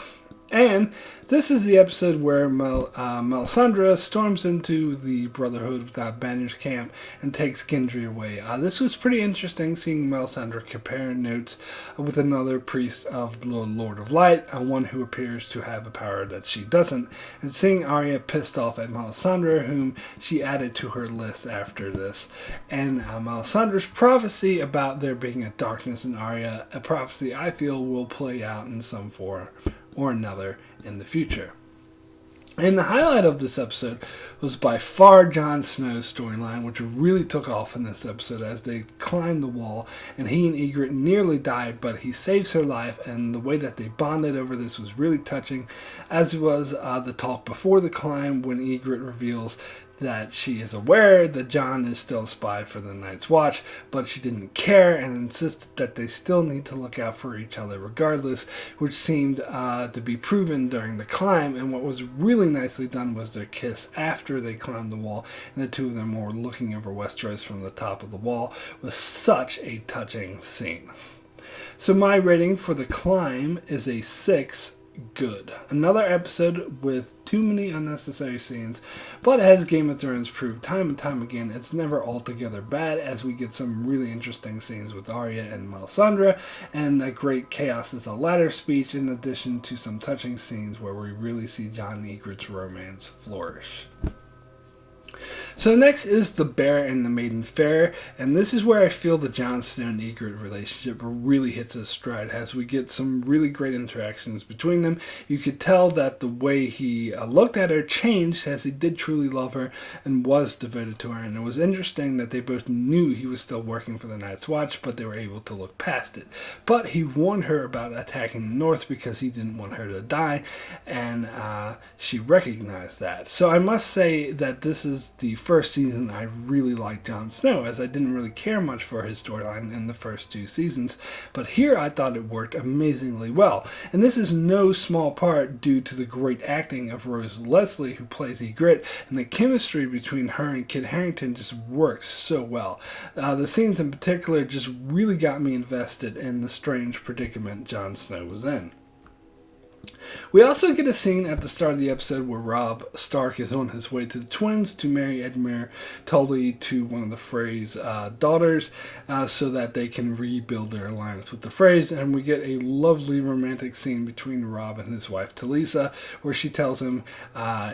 And this is the episode where Melisandre storms into the Brotherhood Without Banners camp and takes Gendry away. This was pretty interesting, seeing Melisandre compare notes with another priest of the Lord of Light, one who appears to have a power that she doesn't, and seeing Arya pissed off at Melisandre, whom she added to her list after this. And Melisandre's prophecy about there being a darkness in Arya, a prophecy I feel will play out in some form or another in the future. And the highlight of this episode was by far Jon Snow's storyline, which really took off in this episode as they climb the wall, and he and Ygritte nearly died, but he saves her life, and the way that they bonded over this was really touching, as was the talk before the climb when Ygritte reveals that she is aware that Jon is still a spy for the Night's Watch, but she didn't care and insisted that they still need to look out for each other regardless, which seemed to be proven during the climb. And what was really nicely done was their kiss after they climbed the wall, and the two of them were looking over Westeros from the top of the wall. Was such a touching scene. So my rating for the climb is a 6. Good. Another episode with too many unnecessary scenes, but as Game of Thrones proved time and time again, it's never altogether bad, as we get some really interesting scenes with Arya and Melisandre, and that great chaos as a ladder speech, in addition to some touching scenes where we really see Jon and Ygritte's romance flourish. So next is the Bear and the Maiden Fair, and this is where I feel the Jon Snow and Ygritte relationship really hits its stride, as we get some really great interactions between them. You could tell that the way he looked at her changed, as he did truly love her and was devoted to her, and it was interesting that they both knew he was still working for the Night's Watch, but they were able to look past it. But he warned her about attacking the North because he didn't want her to die, and she recognized that. So I must say that this is the first season, I really liked Jon Snow, as I didn't really care much for his storyline in the first 2 seasons. But here I thought it worked amazingly well. And this is no small part due to the great acting of Rose Leslie, who plays Ygritte, and the chemistry between her and Kit Harington just works so well. The scenes in particular just really got me invested in the strange predicament Jon Snow was in. We also get a scene at the start of the episode where Robb Stark is on his way to the Twins to marry Edmure Tully to one of the Frey's daughters so that they can rebuild their alliance with the Freys, and we get a lovely romantic scene between Robb and his wife Talisa where she tells him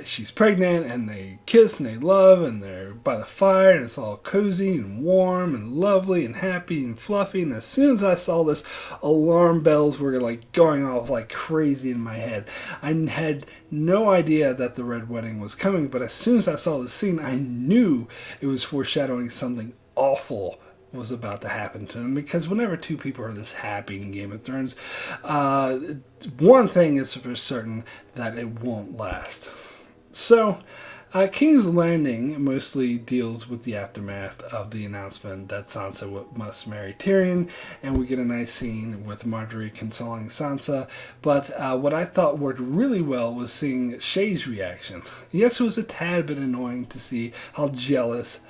she's pregnant, and they kiss and they love and they're by the fire and it's all cozy and warm and lovely and happy and fluffy. And as soon as I saw this, alarm bells were like going off like crazy in my head. I had no idea that the Red Wedding was coming, but as soon as I saw the scene, I knew it was foreshadowing something awful was about to happen to them, because whenever 2 people are this happy in Game of Thrones, one thing is for certain, that it won't last. So, King's Landing mostly deals with the aftermath of the announcement that Sansa must marry Tyrion, and we get a nice scene with Marjorie consoling Sansa. But what I thought worked really well was seeing Shay's reaction. Yes, it was a tad bit annoying to see how jealous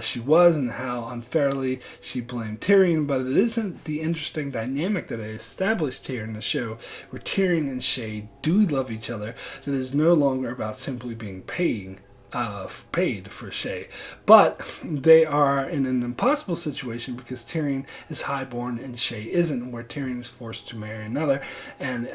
she was and how unfairly she blamed Tyrion, but it isn't the interesting dynamic that I established here in the show, where Tyrion and Shay do love each other, that is no longer about simply being paid for Shay. But they are in an impossible situation because Tyrion is highborn and Shay isn't, where Tyrion is forced to marry another, and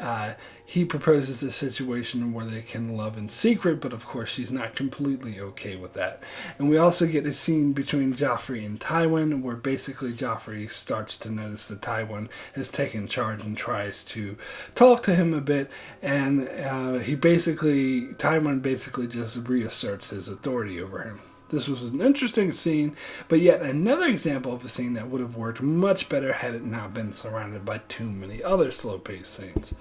he proposes a situation where they can love in secret, but of course she's not completely okay with that. And we also get a scene between Joffrey and Tywin, where basically Joffrey starts to notice that Tywin has taken charge and tries to talk to him a bit, and Tywin basically just reasserts his authority over him. This was an interesting scene, but yet another example of a scene that would have worked much better had it not been surrounded by too many other slow-paced scenes.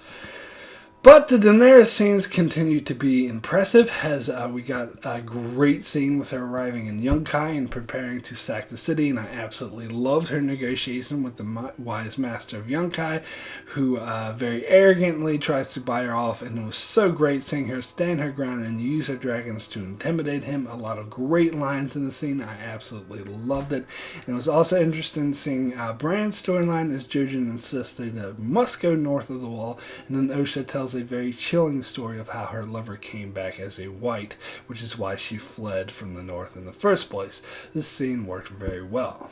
But the Daenerys scenes continue to be impressive, as we got a great scene with her arriving in Yunkai and preparing to sack the city, and I absolutely loved her negotiation with the wise master of Yunkai, who very arrogantly tries to buy her off, and it was so great seeing her stand her ground and use her dragons to intimidate him. A lot of great lines in the scene. I absolutely loved it. And it was also interesting seeing Bran's storyline as Jojen insists they must go north of the wall, and then Osha tells a very chilling story of how her lover came back as a white, which is why she fled from the north in the first place. This scene worked very well.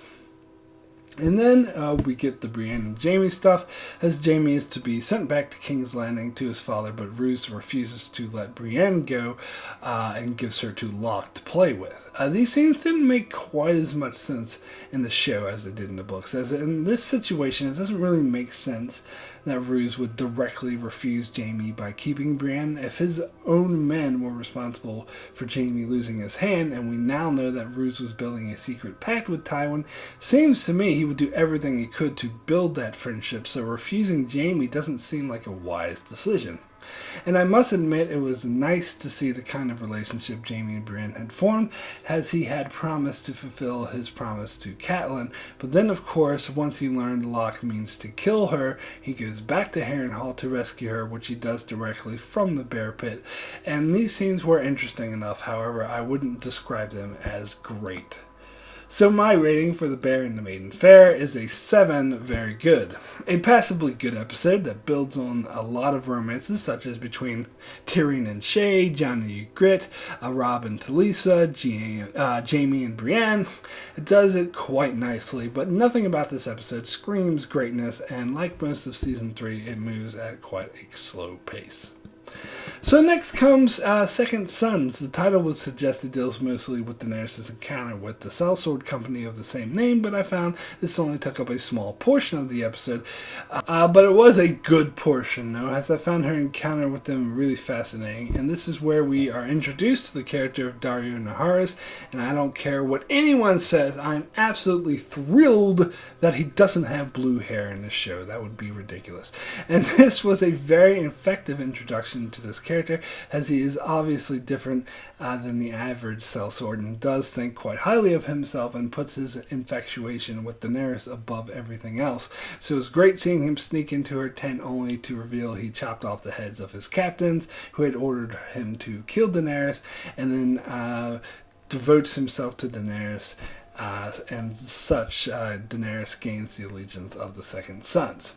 And then we get the Brienne and Jaime stuff, as Jaime is to be sent back to King's Landing to his father, but Roose refuses to let Brienne go and gives her to Locke to play with. These scenes didn't make quite as much sense in the show as they did in the books, as in this situation it doesn't really make sense that Roose would directly refuse Jaime by keeping Brienne if his own men were responsible for Jaime losing his hand, and we now know that Roose was building a secret pact with Tywin. Seems to me he would do everything he could to build that friendship, so refusing Jaime doesn't seem like a wise decision. And I must admit, it was nice to see the kind of relationship Jaime and Brienne had formed, as he had promised to fulfill his promise to Catelyn. But then, of course, once he learned Locke means to kill her, he goes back to Harrenhal to rescue her, which he does directly from the bear pit. And these scenes were interesting enough, however, I wouldn't describe them as great. So my rating for The Bear and the Maiden Fair is a 7, very good. A passably good episode that builds on a lot of romances, such as between Tyrion and Shay, Jon and Ygritte, Robb and Talisa, Jaime and Brienne. It does it quite nicely, but nothing about this episode screams greatness, and like most of Season 3, it moves at quite a slow pace. So next comes Second Sons. The title would suggest it deals mostly with Daenerys' encounter with the sellsword company of the same name, but I found this only took up a small portion of the episode. But it was a good portion, though, as I found her encounter with them really fascinating. And this is where we are introduced to the character of Daario Naharis, and I don't care what anyone says, I'm absolutely thrilled that he doesn't have blue hair in the show. That would be ridiculous. And this was a very effective introduction introduction to this character, as he is obviously different than the average sellsword and does think quite highly of himself and puts his infatuation with Daenerys above everything else. So it was great seeing him sneak into her tent only to reveal he chopped off the heads of his captains who had ordered him to kill Daenerys, and then devotes himself to Daenerys. And such, Daenerys gains the allegiance of the Second Sons.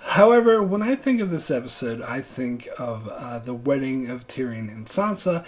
However, when I think of this episode, I think of the wedding of Tyrion and Sansa,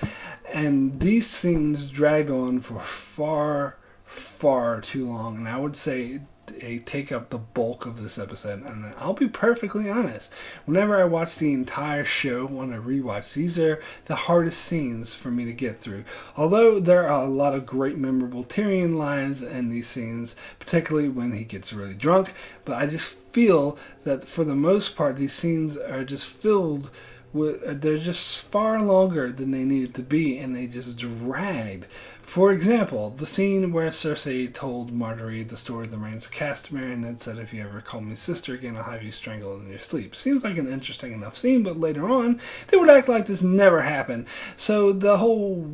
and these scenes dragged on for far, far too long, and I would say they take up the bulk of this episode. And I'll be perfectly honest, whenever I watch the entire show, when I rewatch, these are the hardest scenes for me to get through. Although there are a lot of great memorable Tyrion lines in these scenes, particularly when he gets really drunk, but I just feel that for the most part these scenes are just filled with, they're just far longer than they needed to be, and they just dragged. For example, the scene where Cersei told Marjorie the story of the Rains of Castamere and then said, "If you ever call me sister again, I'll have you strangled in your sleep." Seems like an interesting enough scene, but later on, they would act like this never happened. So the whole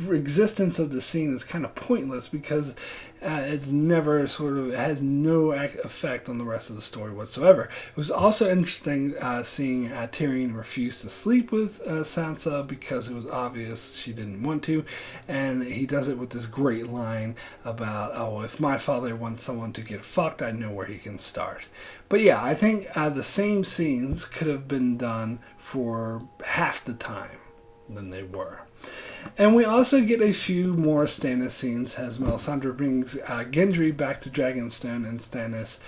existence of the scene is kind of pointless because it's never it has no effect on the rest of the story whatsoever. It was also interesting seeing Tyrion refuse to sleep with Sansa because it was obvious she didn't want to, and he does it with this great line about, "Oh, if my father wants someone to get fucked, I know where he can start." But yeah, I think the same scenes could have been done for half the time than they were. And we also get a few more Stannis scenes as Melisandre brings Gendry back to Dragonstone and Stannis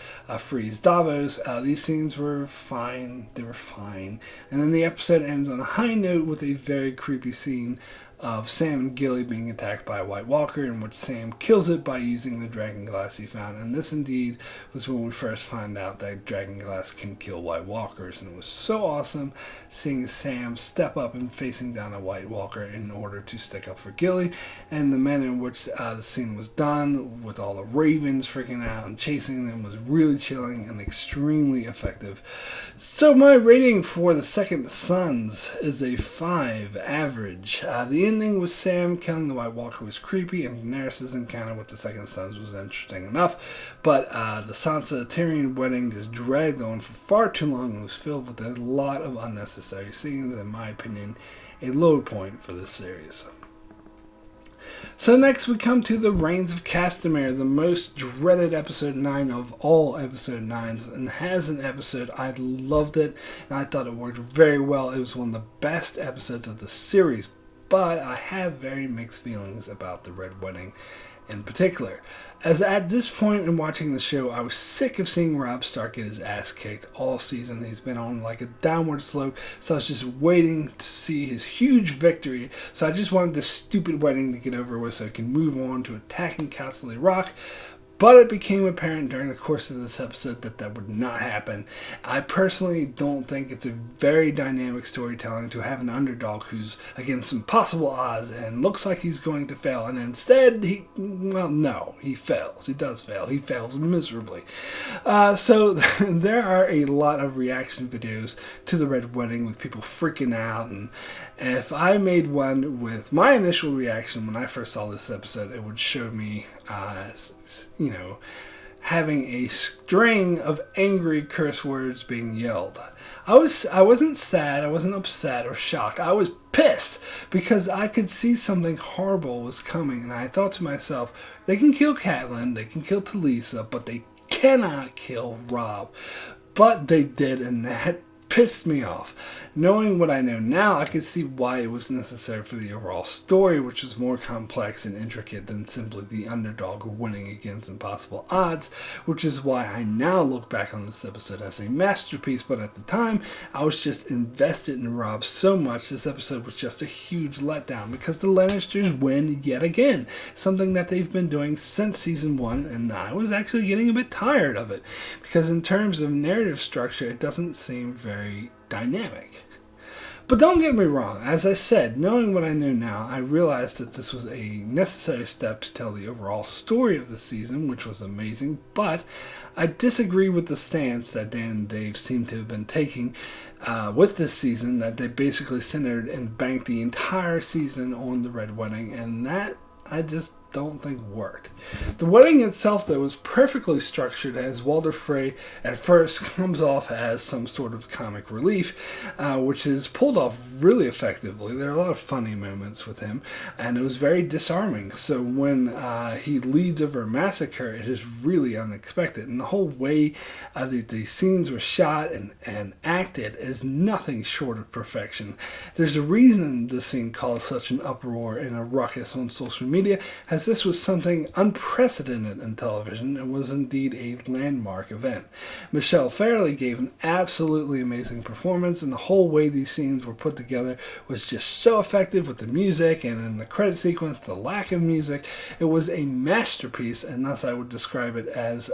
frees Davos. These scenes were fine. They were fine. And then the episode ends on a high note with a very creepy scene of Sam and Gilly being attacked by a White Walker, in which Sam kills it by using the dragon glass he found. And this indeed was when we first found out that dragon glass can kill White Walkers, and it was so awesome seeing Sam step up and facing down a White Walker in order to stick up for Gilly, and the manner in which the scene was done with all the ravens freaking out and chasing them was really chilling and extremely effective. So my rating for the Second Sons is a 5 average. The ending with Sam killing the White Walker was creepy, and Daenerys' encounter with the Second Sons was interesting enough, but the Sansa-Tyrion wedding just dragged on for far too long and was filled with a lot of unnecessary scenes. In my opinion, a low point for this series. So next we come to the Rains of Castamere, the most dreaded episode 9 of all episode 9s, and as an episode I loved it and I thought it worked very well. It was one of the best episodes of the series, but I have very mixed feelings about the Red Wedding in particular. As at this point in watching the show, I was sick of seeing Robb Stark get his ass kicked all season. He's been on like a downward slope, so I was just waiting to see his huge victory. So I just wanted this stupid wedding to get over with so I can move on to attacking Castle Rock. But it became apparent during the course of this episode that that would not happen. I personally don't think it's a very dynamic storytelling to have an underdog who's against impossible odds and looks like he's going to fail. And instead, he fails. He does fail. He fails miserably. So there are a lot of reaction videos to the Red Wedding with people freaking out. And if I made one with my initial reaction when I first saw this episode, it would show me having a string of angry curse words being yelled. I wasn't sad, I wasn't upset or shocked. I was pissed because I could see something horrible was coming, and I thought to myself, they can kill Catelyn, they can kill Talisa, but they cannot kill Robb. But they did, and that pissed me off. Knowing what I know now, I could see why it was necessary for the overall story, which was more complex and intricate than simply the underdog winning against impossible odds, which is why I now look back on this episode as a masterpiece. But at the time, I was just invested in Robb so much, this episode was just a huge letdown because the Lannisters win yet again, something that they've been doing since season 1, and I was actually getting a bit tired of it because in terms of narrative structure, it doesn't seem very dynamic. But don't get me wrong, as I said, knowing what I know now, I realized that this was a necessary step to tell the overall story of the season, which was amazing, but I disagree with the stance that Dan and Dave seem to have been taking with this season, that they basically centered and banked the entire season on the Red Wedding, and that I just don't think worked. The wedding itself, though, was perfectly structured, as Walder Frey at first comes off as some sort of comic relief, which is pulled off really effectively. There are a lot of funny moments with him, and it was very disarming. So when he leads over a massacre, it is really unexpected, and the whole way the scenes were shot and acted is nothing short of perfection. There's a reason the scene caused such an uproar and a ruckus on social media, as this was something unprecedented in television and was indeed a landmark event. Michelle Fairley gave an absolutely amazing performance, and the whole way these scenes were put together was just so effective with the music, and in the credit sequence, the lack of music. It was a masterpiece, and thus I would describe it as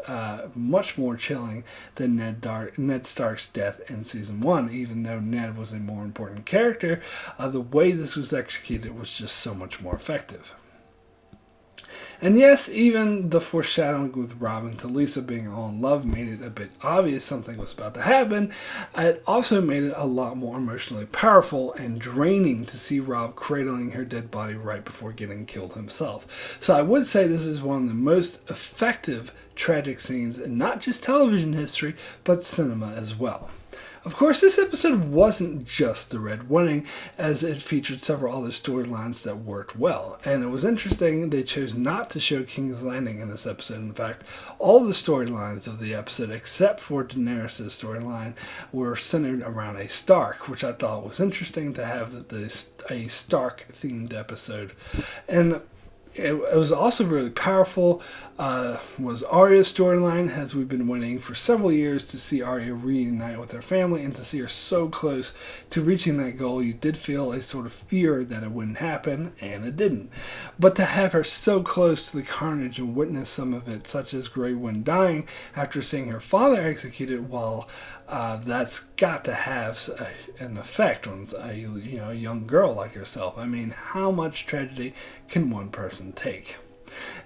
much more chilling than Ned Stark's death in Season 1, even though Ned was a more important character. The way this was executed was just so much more effective. And yes, even the foreshadowing with Robb and Talisa being all in love made it a bit obvious something was about to happen. It also made it a lot more emotionally powerful and draining to see Robb cradling her dead body right before getting killed himself. So I would say this is one of the most effective tragic scenes in not just television history, but cinema as well. Of course, this episode wasn't just the Red Wedding, as it featured several other storylines that worked well. And it was interesting they chose not to show King's Landing in this episode. In fact, all the storylines of the episode, except for Daenerys' storyline, were centered around a Stark, which I thought was interesting to have a Stark-themed episode. And it was also really powerful, was Arya's storyline, as we've been waiting for several years to see Arya reunite with her family, and to see her so close to reaching that goal. You did feel a sort of fear that it wouldn't happen, and it didn't. But to have her so close to the carnage and witness some of it, such as Grey Wind dying after seeing her father executed, well, that's got to have an effect on a young girl like yourself. I mean, how much tragedy can one person take?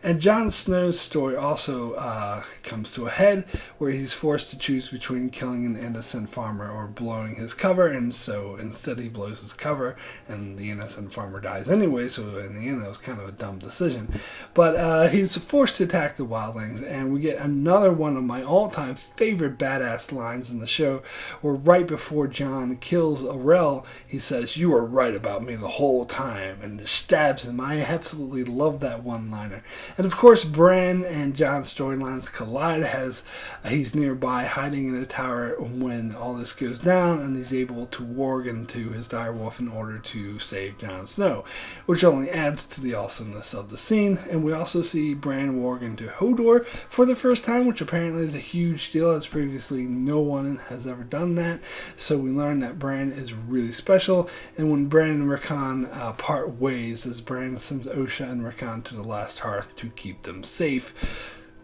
And Jon Snow's story also comes to a head, where he's forced to choose between killing an innocent farmer or blowing his cover, and so instead he blows his cover, and the innocent farmer dies anyway, so in the end that was kind of a dumb decision. But he's forced to attack the wildlings, and we get another one of my all-time favorite badass lines in the show, where right before Jon kills Orell, he says, "You were right about me the whole time," and stabs him. I absolutely love that one-liner. And of course, Bran and Jon's storylines collide as he's nearby hiding in a tower when all this goes down, and he's able to warg into his direwolf in order to save Jon Snow, which only adds to the awesomeness of the scene. And we also see Bran warg into Hodor for the first time, which apparently is a huge deal, as previously no one has ever done that. So we learn that Bran is really special, and when Bran and Rickon part ways, as Bran sends Osha and Rickon to the last hearth to keep them safe,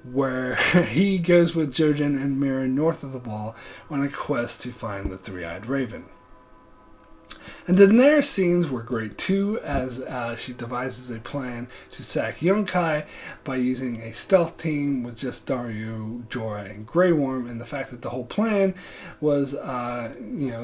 where he goes with Jojen and Mira north of the Wall on a quest to find the Three-Eyed Raven. And the Daenerys scenes were great too, as she devises a plan to sack Yunkai by using a stealth team with just Daario, Jorah, and Grey Worm, and the fact that the whole plan was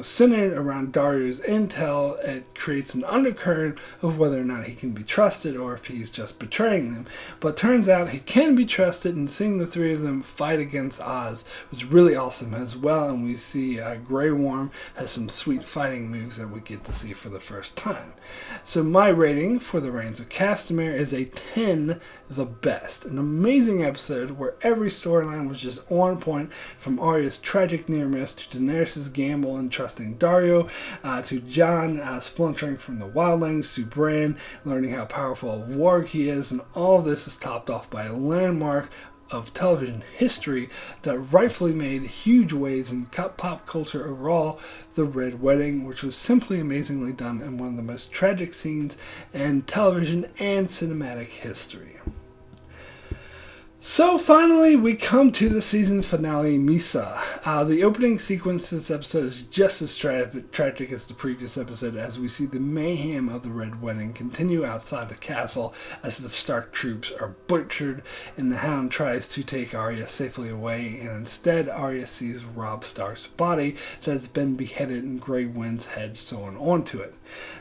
centered around Daario's intel. It creates an undercurrent of whether or not he can be trusted or if he's just betraying them. But turns out he can be trusted, and seeing the three of them fight against Oz was really awesome as well. And we see Grey Worm has some sweet fighting moves that we get to see for the first time. So my rating for the Rains of Castamere is a 10, the best. An amazing episode where every storyline was just on point, from Arya's tragic near miss to Daenerys' gamble in trusting Daario, to Jon splintering from the wildlings, to Bran learning how powerful a warg he is, and all of this is topped off by a landmark of television history that rightfully made huge waves in pop culture overall, the Red Wedding, which was simply amazingly done and one of the most tragic scenes in television and cinematic history. So finally, we come to the season finale, Misa. The opening sequence of this episode is just as tragic as the previous episode, as we see the mayhem of the Red Wedding continue outside the castle as the Stark troops are butchered, and the Hound tries to take Arya safely away, and instead Arya sees Robb Stark's body that has been beheaded and Grey Wind's head sewn onto it.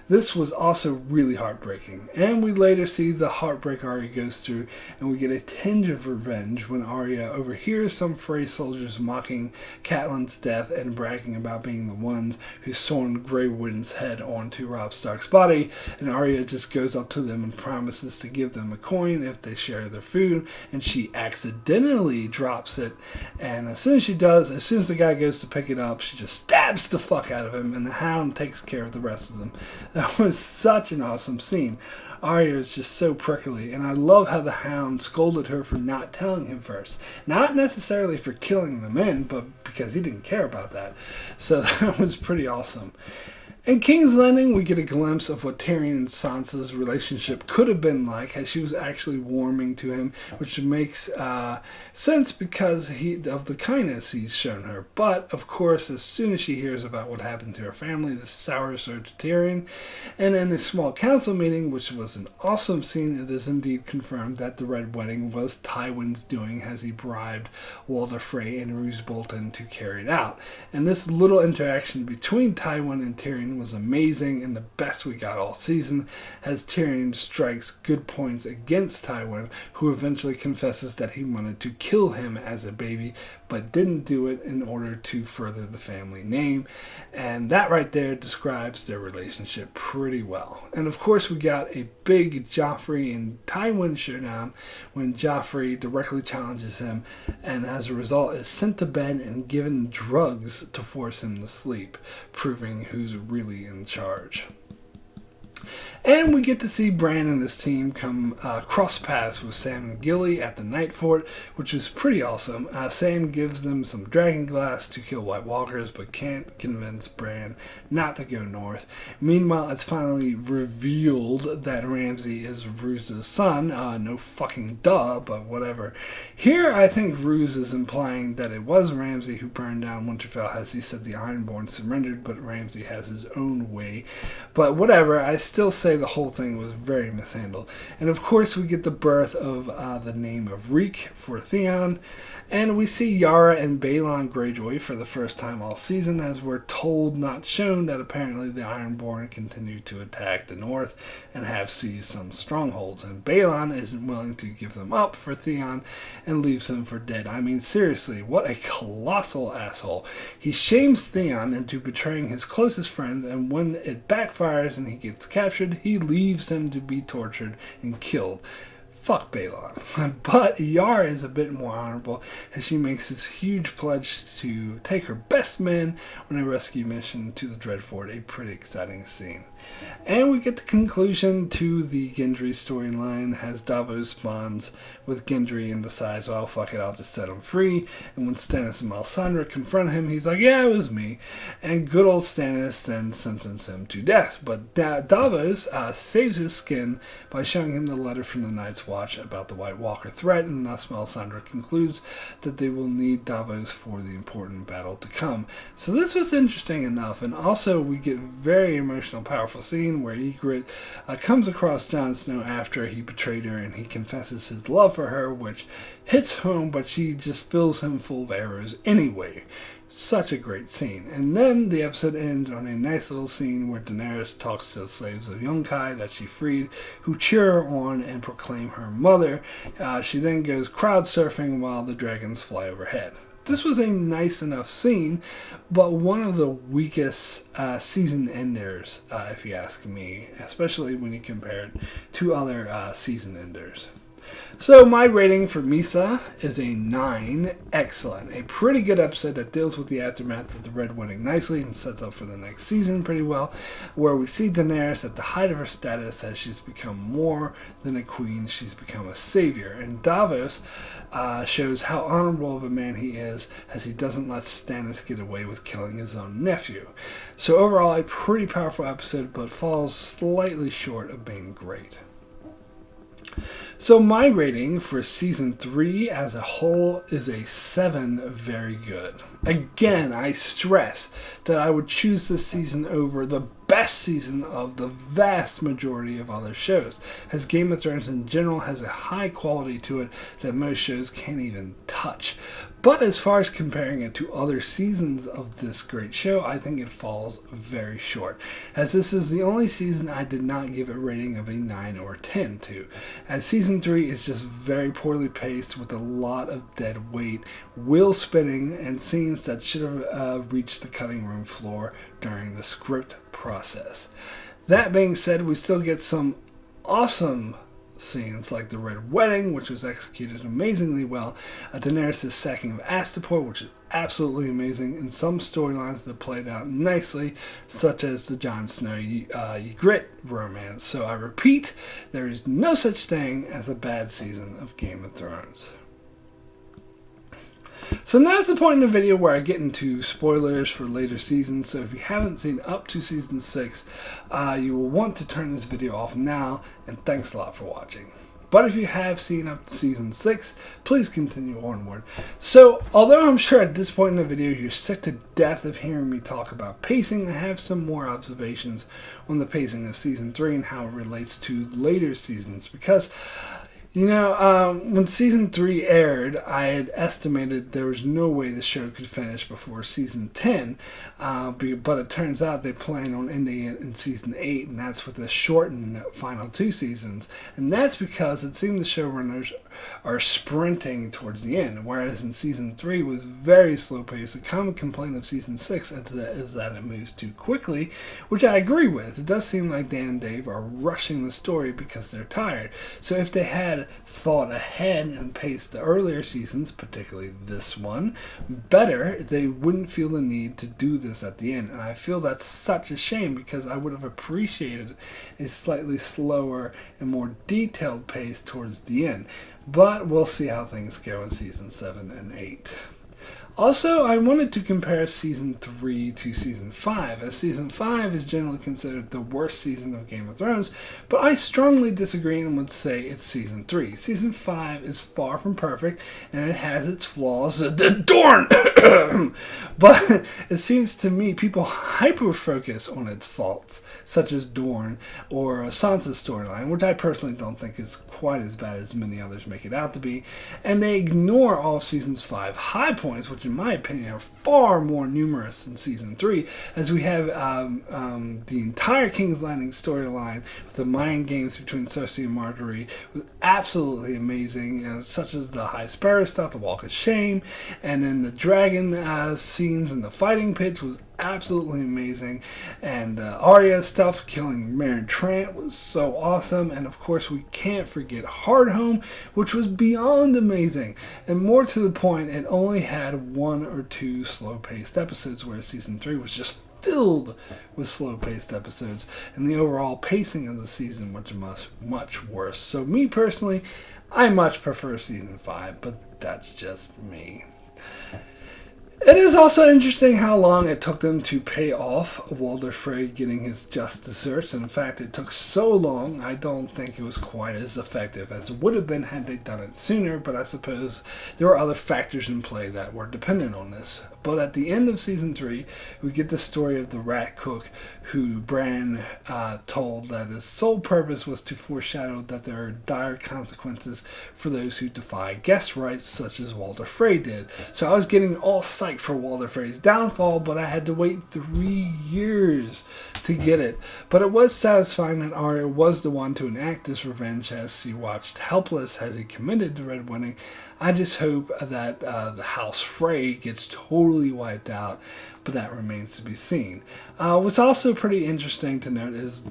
This was also really heartbreaking, and we later see the heartbreak Arya goes through, and we get a tinge of revenge when Arya overhears some Frey soldiers mocking Catelyn's death and bragging about being the ones who sewn Grey Wind's head onto Robb Stark's body, and Arya just goes up to them and promises to give them a coin if they share their food, and she accidentally drops it, and as soon as she does, as soon as the guy goes to pick it up, she just stabs the fuck out of him, and the Hound takes care of the rest of them. That was such an awesome scene. Arya is just so prickly, and I love how the Hound scolded her for not telling him first. Not necessarily for killing the men, but because he didn't care about that. So that was pretty awesome. In King's Landing, we get a glimpse of what Tyrion and Sansa's relationship could have been like as she was actually warming to him, which makes sense because of the kindness he's shown her. But, of course, as soon as she hears about what happened to her family, this sours her to Tyrion. And in a small council meeting, which was an awesome scene, it is indeed confirmed that the Red Wedding was Tywin's doing as he bribed Walder Frey and Roose Bolton to carry it out. And this little interaction between Tywin and Tyrion was amazing and the best we got all season, as Tyrion strikes good points against Tywin, who eventually confesses that he wanted to kill him as a baby but didn't do it in order to further the family name, and that right there describes their relationship pretty well. And of course we got a big Joffrey and Tywin showdown when Joffrey directly challenges him, and as a result is sent to bed and given drugs to force him to sleep, proving who's really in charge. And we get to see Bran and his team come cross paths with Sam and Gilly at the Night Fort, which is pretty awesome. Sam gives them some dragon glass to kill White Walkers, but can't convince Bran not to go north. Meanwhile, it's finally revealed that Ramsay is Roose's son. No fucking duh, but whatever. Here, I think Roose is implying that it was Ramsay who burned down Winterfell, as he said the Ironborn surrendered, but Ramsay has his own way. But whatever, I still say the whole thing was very mishandled. And of course we get the birth of the name of Reek for Theon, and we see Yara and Balon Greyjoy for the first time all season, as we're told, not shown, that apparently the Ironborn continue to attack the north and have seized some strongholds, and Balon isn't willing to give them up for Theon and leaves him for dead. I mean, seriously, what a colossal asshole. He shames Theon into betraying his closest friends, and when it backfires and he gets captured, he leaves him to be tortured and killed. Fuck Balon. But Yara is a bit more honorable, as she makes this huge pledge to take her best men on a rescue mission to the Dreadfort. A pretty exciting scene. And we get the conclusion to the Gendry storyline, as Davos bonds with Gendry and decides, well, fuck it, I'll just set him free. And when Stannis and Melisandre confront him, he's like, yeah, it was me. And good old Stannis then sentences him to death. But Davos saves his skin by showing him the letter from the Night's Watch about the White Walker threat, and thus Melisandre concludes that they will need Davos for the important battle to come. So this was interesting enough, and also we get very emotional, powerful scene where Ygritte comes across Jon Snow after he betrayed her, and he confesses his love for her, which hits home, but she just fills him full of arrows anyway. Such a great scene. And then the episode ends on a nice little scene where Daenerys talks to the slaves of Yunkai that she freed, who cheer her on and proclaim her mother. She then goes crowd surfing while the dragons fly overhead. This was a nice enough scene, but one of the weakest season enders, if you ask me, especially when you compare it to other season enders. So my rating for Misa is a 9. Excellent. A pretty good episode that deals with the aftermath of the Red Wedding nicely and sets up for the next season pretty well, where we see Daenerys at the height of her status as she's become more than a queen, she's become a savior. And Davos shows how honorable of a man he is, as he doesn't let Stannis get away with killing his own nephew. So overall, a pretty powerful episode, but falls slightly short of being great. So my rating for Season 3 as a whole is a 7 very good. Again, I stress that I would choose this season over the best season of the vast majority of other shows, as Game of Thrones in general has a high quality to it that most shows can't even touch. But as far as comparing it to other seasons of this great show, I think it falls very short, as this is the only season I did not give a rating of a 9 or 10 to, as Season 3 is just very poorly paced with a lot of dead weight, wheel spinning, and scenes that should have reached the cutting room floor during the script process. That being said, we still get some awesome scenes like the Red Wedding, which was executed amazingly well, Daenerys' sacking of Astapor, which is absolutely amazing, and some storylines that played out nicely, such as the Jon Snow Ygritte romance. So I repeat, there is no such thing as a bad season of Game of Thrones. So now's the point in the video where I get into spoilers for later seasons, so if you haven't seen up to Season 6, you will want to turn this video off now, and thanks a lot for watching. But if you have seen up to Season 6, please continue onward. So, although I'm sure at this point in the video you're sick to death of hearing me talk about pacing, I have some more observations on the pacing of Season 3 and how it relates to later seasons, because when Season 3 aired, I had estimated there was no way the show could finish before Season 10, but it turns out they plan on ending it in Season 8, and that's with the shortened final 2 seasons. And that's because it seemed the showrunners are sprinting towards the end, whereas in Season 3 was very slow paced. The common complaint of Season 6 is that it moves too quickly, which I agree with. It does seem like Dan and Dave are rushing the story because they're tired. So if they had thought ahead and paced the earlier seasons, particularly this one, better, they wouldn't feel the need to do this at the end. And I feel that's such a shame, because I would have appreciated a slightly slower and more detailed pace towards the end. But we'll see how things go in Season 7 and 8. Also, I wanted to compare Season 3 to Season 5, as Season 5 is generally considered the worst season of Game of Thrones, but I strongly disagree and would say it's Season 3. Season 5 is far from perfect, and it has its flaws. Dorn! But it seems to me people hyper-focus on its faults, such as Dorn or Sansa's storyline, which I personally don't think is quite as bad as many others make it out to be, and they ignore all of Season's 5 high points, which in my opinion are far more numerous than Season 3, as we have the entire King's Landing storyline with the mind games between Cersei and Marjorie was absolutely amazing, such as the High Sparrow stuff, the Walk of Shame, and then the dragon scenes in the fighting pits was absolutely amazing, and Arias stuff killing Meryn Trant was so awesome, and of course we can't forget Hardhome, which was beyond amazing, and more to the point, it only had 1 or 2 slow-paced episodes, whereas Season 3 was just filled with slow-paced episodes, and the overall pacing of the season was much worse. So me personally, I much prefer Season 5, but that's just me. It is also interesting how long it took them to pay off Walder Frey getting his just desserts. In fact, it took so long, I don't think it was quite as effective as it would have been had they done it sooner, but I suppose there were other factors in play that were dependent on this. But at the end of Season 3, we get the story of the rat cook who Bran told that his sole purpose was to foreshadow that there are dire consequences for those who defy guest rights, such as Walder Frey did. So I was getting all psyched for Walder Frey's downfall, but I had to wait 3 years to get it. But it was satisfying that Arya was the one to enact this revenge, as she watched helpless as he committed the Red Wedding. I just hope that the House Frey gets totally wiped out, but that remains to be seen. What's also pretty interesting to note is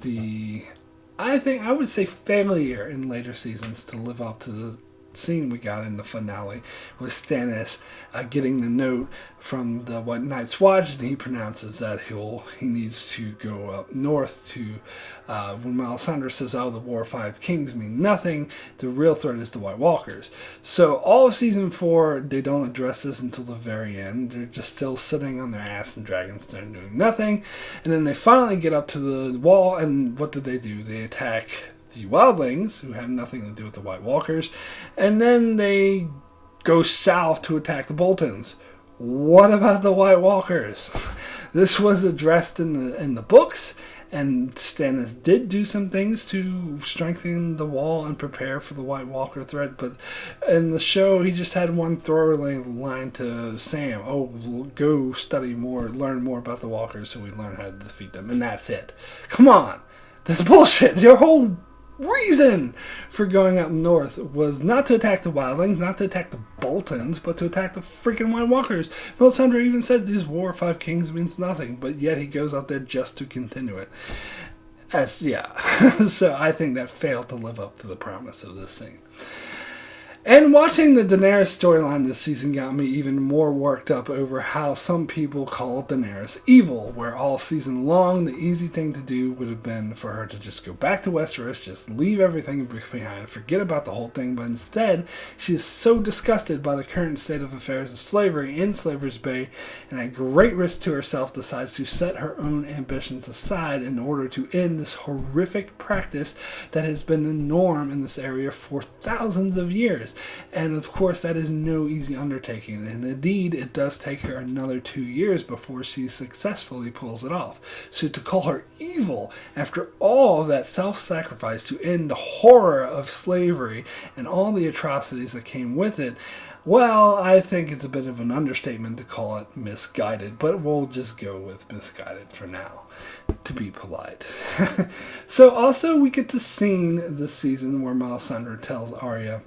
I would say failure in later seasons to live up to the scene we got in the finale with Stannis getting the note from the White Night's Watch, and he pronounces that he needs to go up north to when Melisandre says, oh, the War of Five Kings mean nothing, the real threat is the White Walkers. So all of Season 4, they don't address this until the very end. They're just still sitting on their ass in Dragonstone doing nothing, and then they finally get up to the wall, and what do? They attack the wildlings, who have nothing to do with the White Walkers, and then they go south to attack the Boltons. What about the White Walkers? This was addressed in the books, and Stannis did do some things to strengthen the wall and prepare for the White Walker threat, but in the show, he just had one throwaway line to Sam. Oh, we'll go study more, learn more about the Walkers so we learn how to defeat them, and that's it. Come on! That's bullshit! Your whole reason for going up north was not to attack the wildlings, not to attack the Boltons, but to attack the freaking White Walkers. Melisandre even said this War of Five Kings means nothing, but yet he goes out there just to continue it. So I think that failed to live up to the promise of this scene. And watching the Daenerys storyline this season got me even more worked up over how some people call Daenerys evil, where all season long the easy thing to do would have been for her to just go back to Westeros, just leave everything behind, forget about the whole thing, but instead she is so disgusted by the current state of affairs of slavery in Slaver's Bay, and at great risk to herself decides to set her own ambitions aside in order to end this horrific practice that has been the norm in this area for thousands of years. And of course that is no easy undertaking, and indeed it does take her another 2 years before she successfully pulls it off. So to call her evil after all of that self-sacrifice to end the horror of slavery and all the atrocities that came with it, well, I think it's a bit of an understatement to call it misguided, but we'll just go with misguided for now, to be polite. So also we get the scene this season where Melisandre tells Arya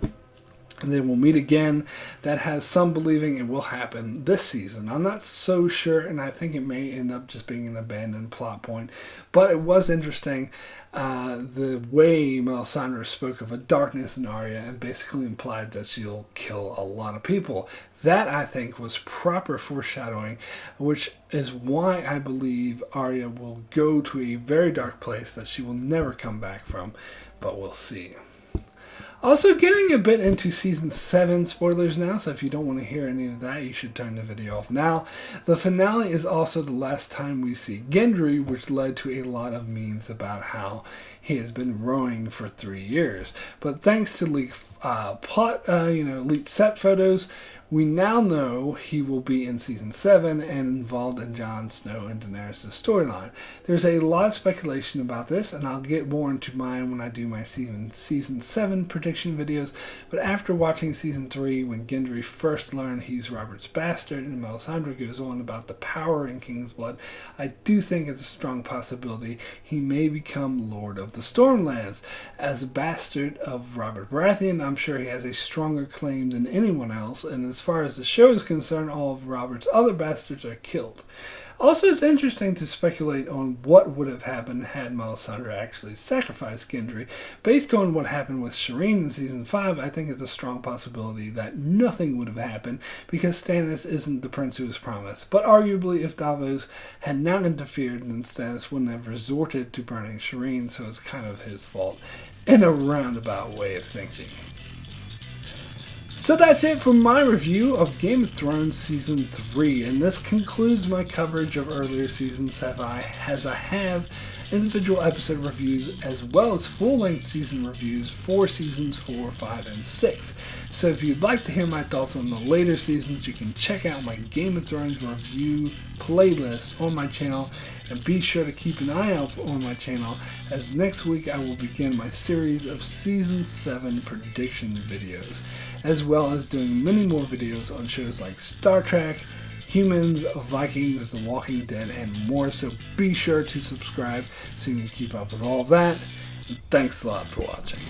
they will meet again. That has some believing it will happen this season. I'm not so sure, and I think it may end up just being an abandoned plot point. But it was interesting the way Melisandre spoke of a darkness in Arya and basically implied that she'll kill a lot of people. That, I think, was proper foreshadowing, which is why I believe Arya will go to a very dark place that she will never come back from. But we'll see. Also, getting a bit into Season 7 spoilers now, so if you don't want to hear any of that, you should turn the video off now. The finale is also the last time we see Gendry, which led to a lot of memes about how he has been rowing for 3 years. But thanks to leaked set photos, we now know he will be in Season 7 and involved in Jon Snow and Daenerys' storyline. There's a lot of speculation about this, and I'll get more into mine when I do my Season 7 prediction videos, but after watching Season 3, when Gendry first learned he's Robert's bastard and Melisandre goes on about the power in Kingsblood, I do think it's a strong possibility he may become Lord of the Stormlands. As a bastard of Robert Baratheon, I'm sure he has a stronger claim than anyone else, and as far as the show is concerned, all of Robert's other bastards are killed. Also, it's interesting to speculate on what would have happened had Melisandre actually sacrificed Gendry. Based on what happened with Shireen in Season 5, I think it's a strong possibility that nothing would have happened because Stannis isn't the prince who was promised. But arguably, if Davos had not interfered, then Stannis wouldn't have resorted to burning Shireen, so it's kind of his fault in a roundabout way of thinking. So that's it for my review of Game of Thrones Season 3, and this concludes my coverage of earlier seasons as I have individual episode reviews as well as full-length season reviews for Seasons 4, 5, and 6. So if you'd like to hear my thoughts on the later seasons, you can check out my Game of Thrones review playlist on my channel, and be sure to keep an eye out on my channel as next week I will begin my series of Season 7 prediction videos, as well as doing many more videos on shows like Star Trek, Humans, Vikings, The Walking Dead, and more, so be sure to subscribe so you can keep up with all of that. And thanks a lot for watching.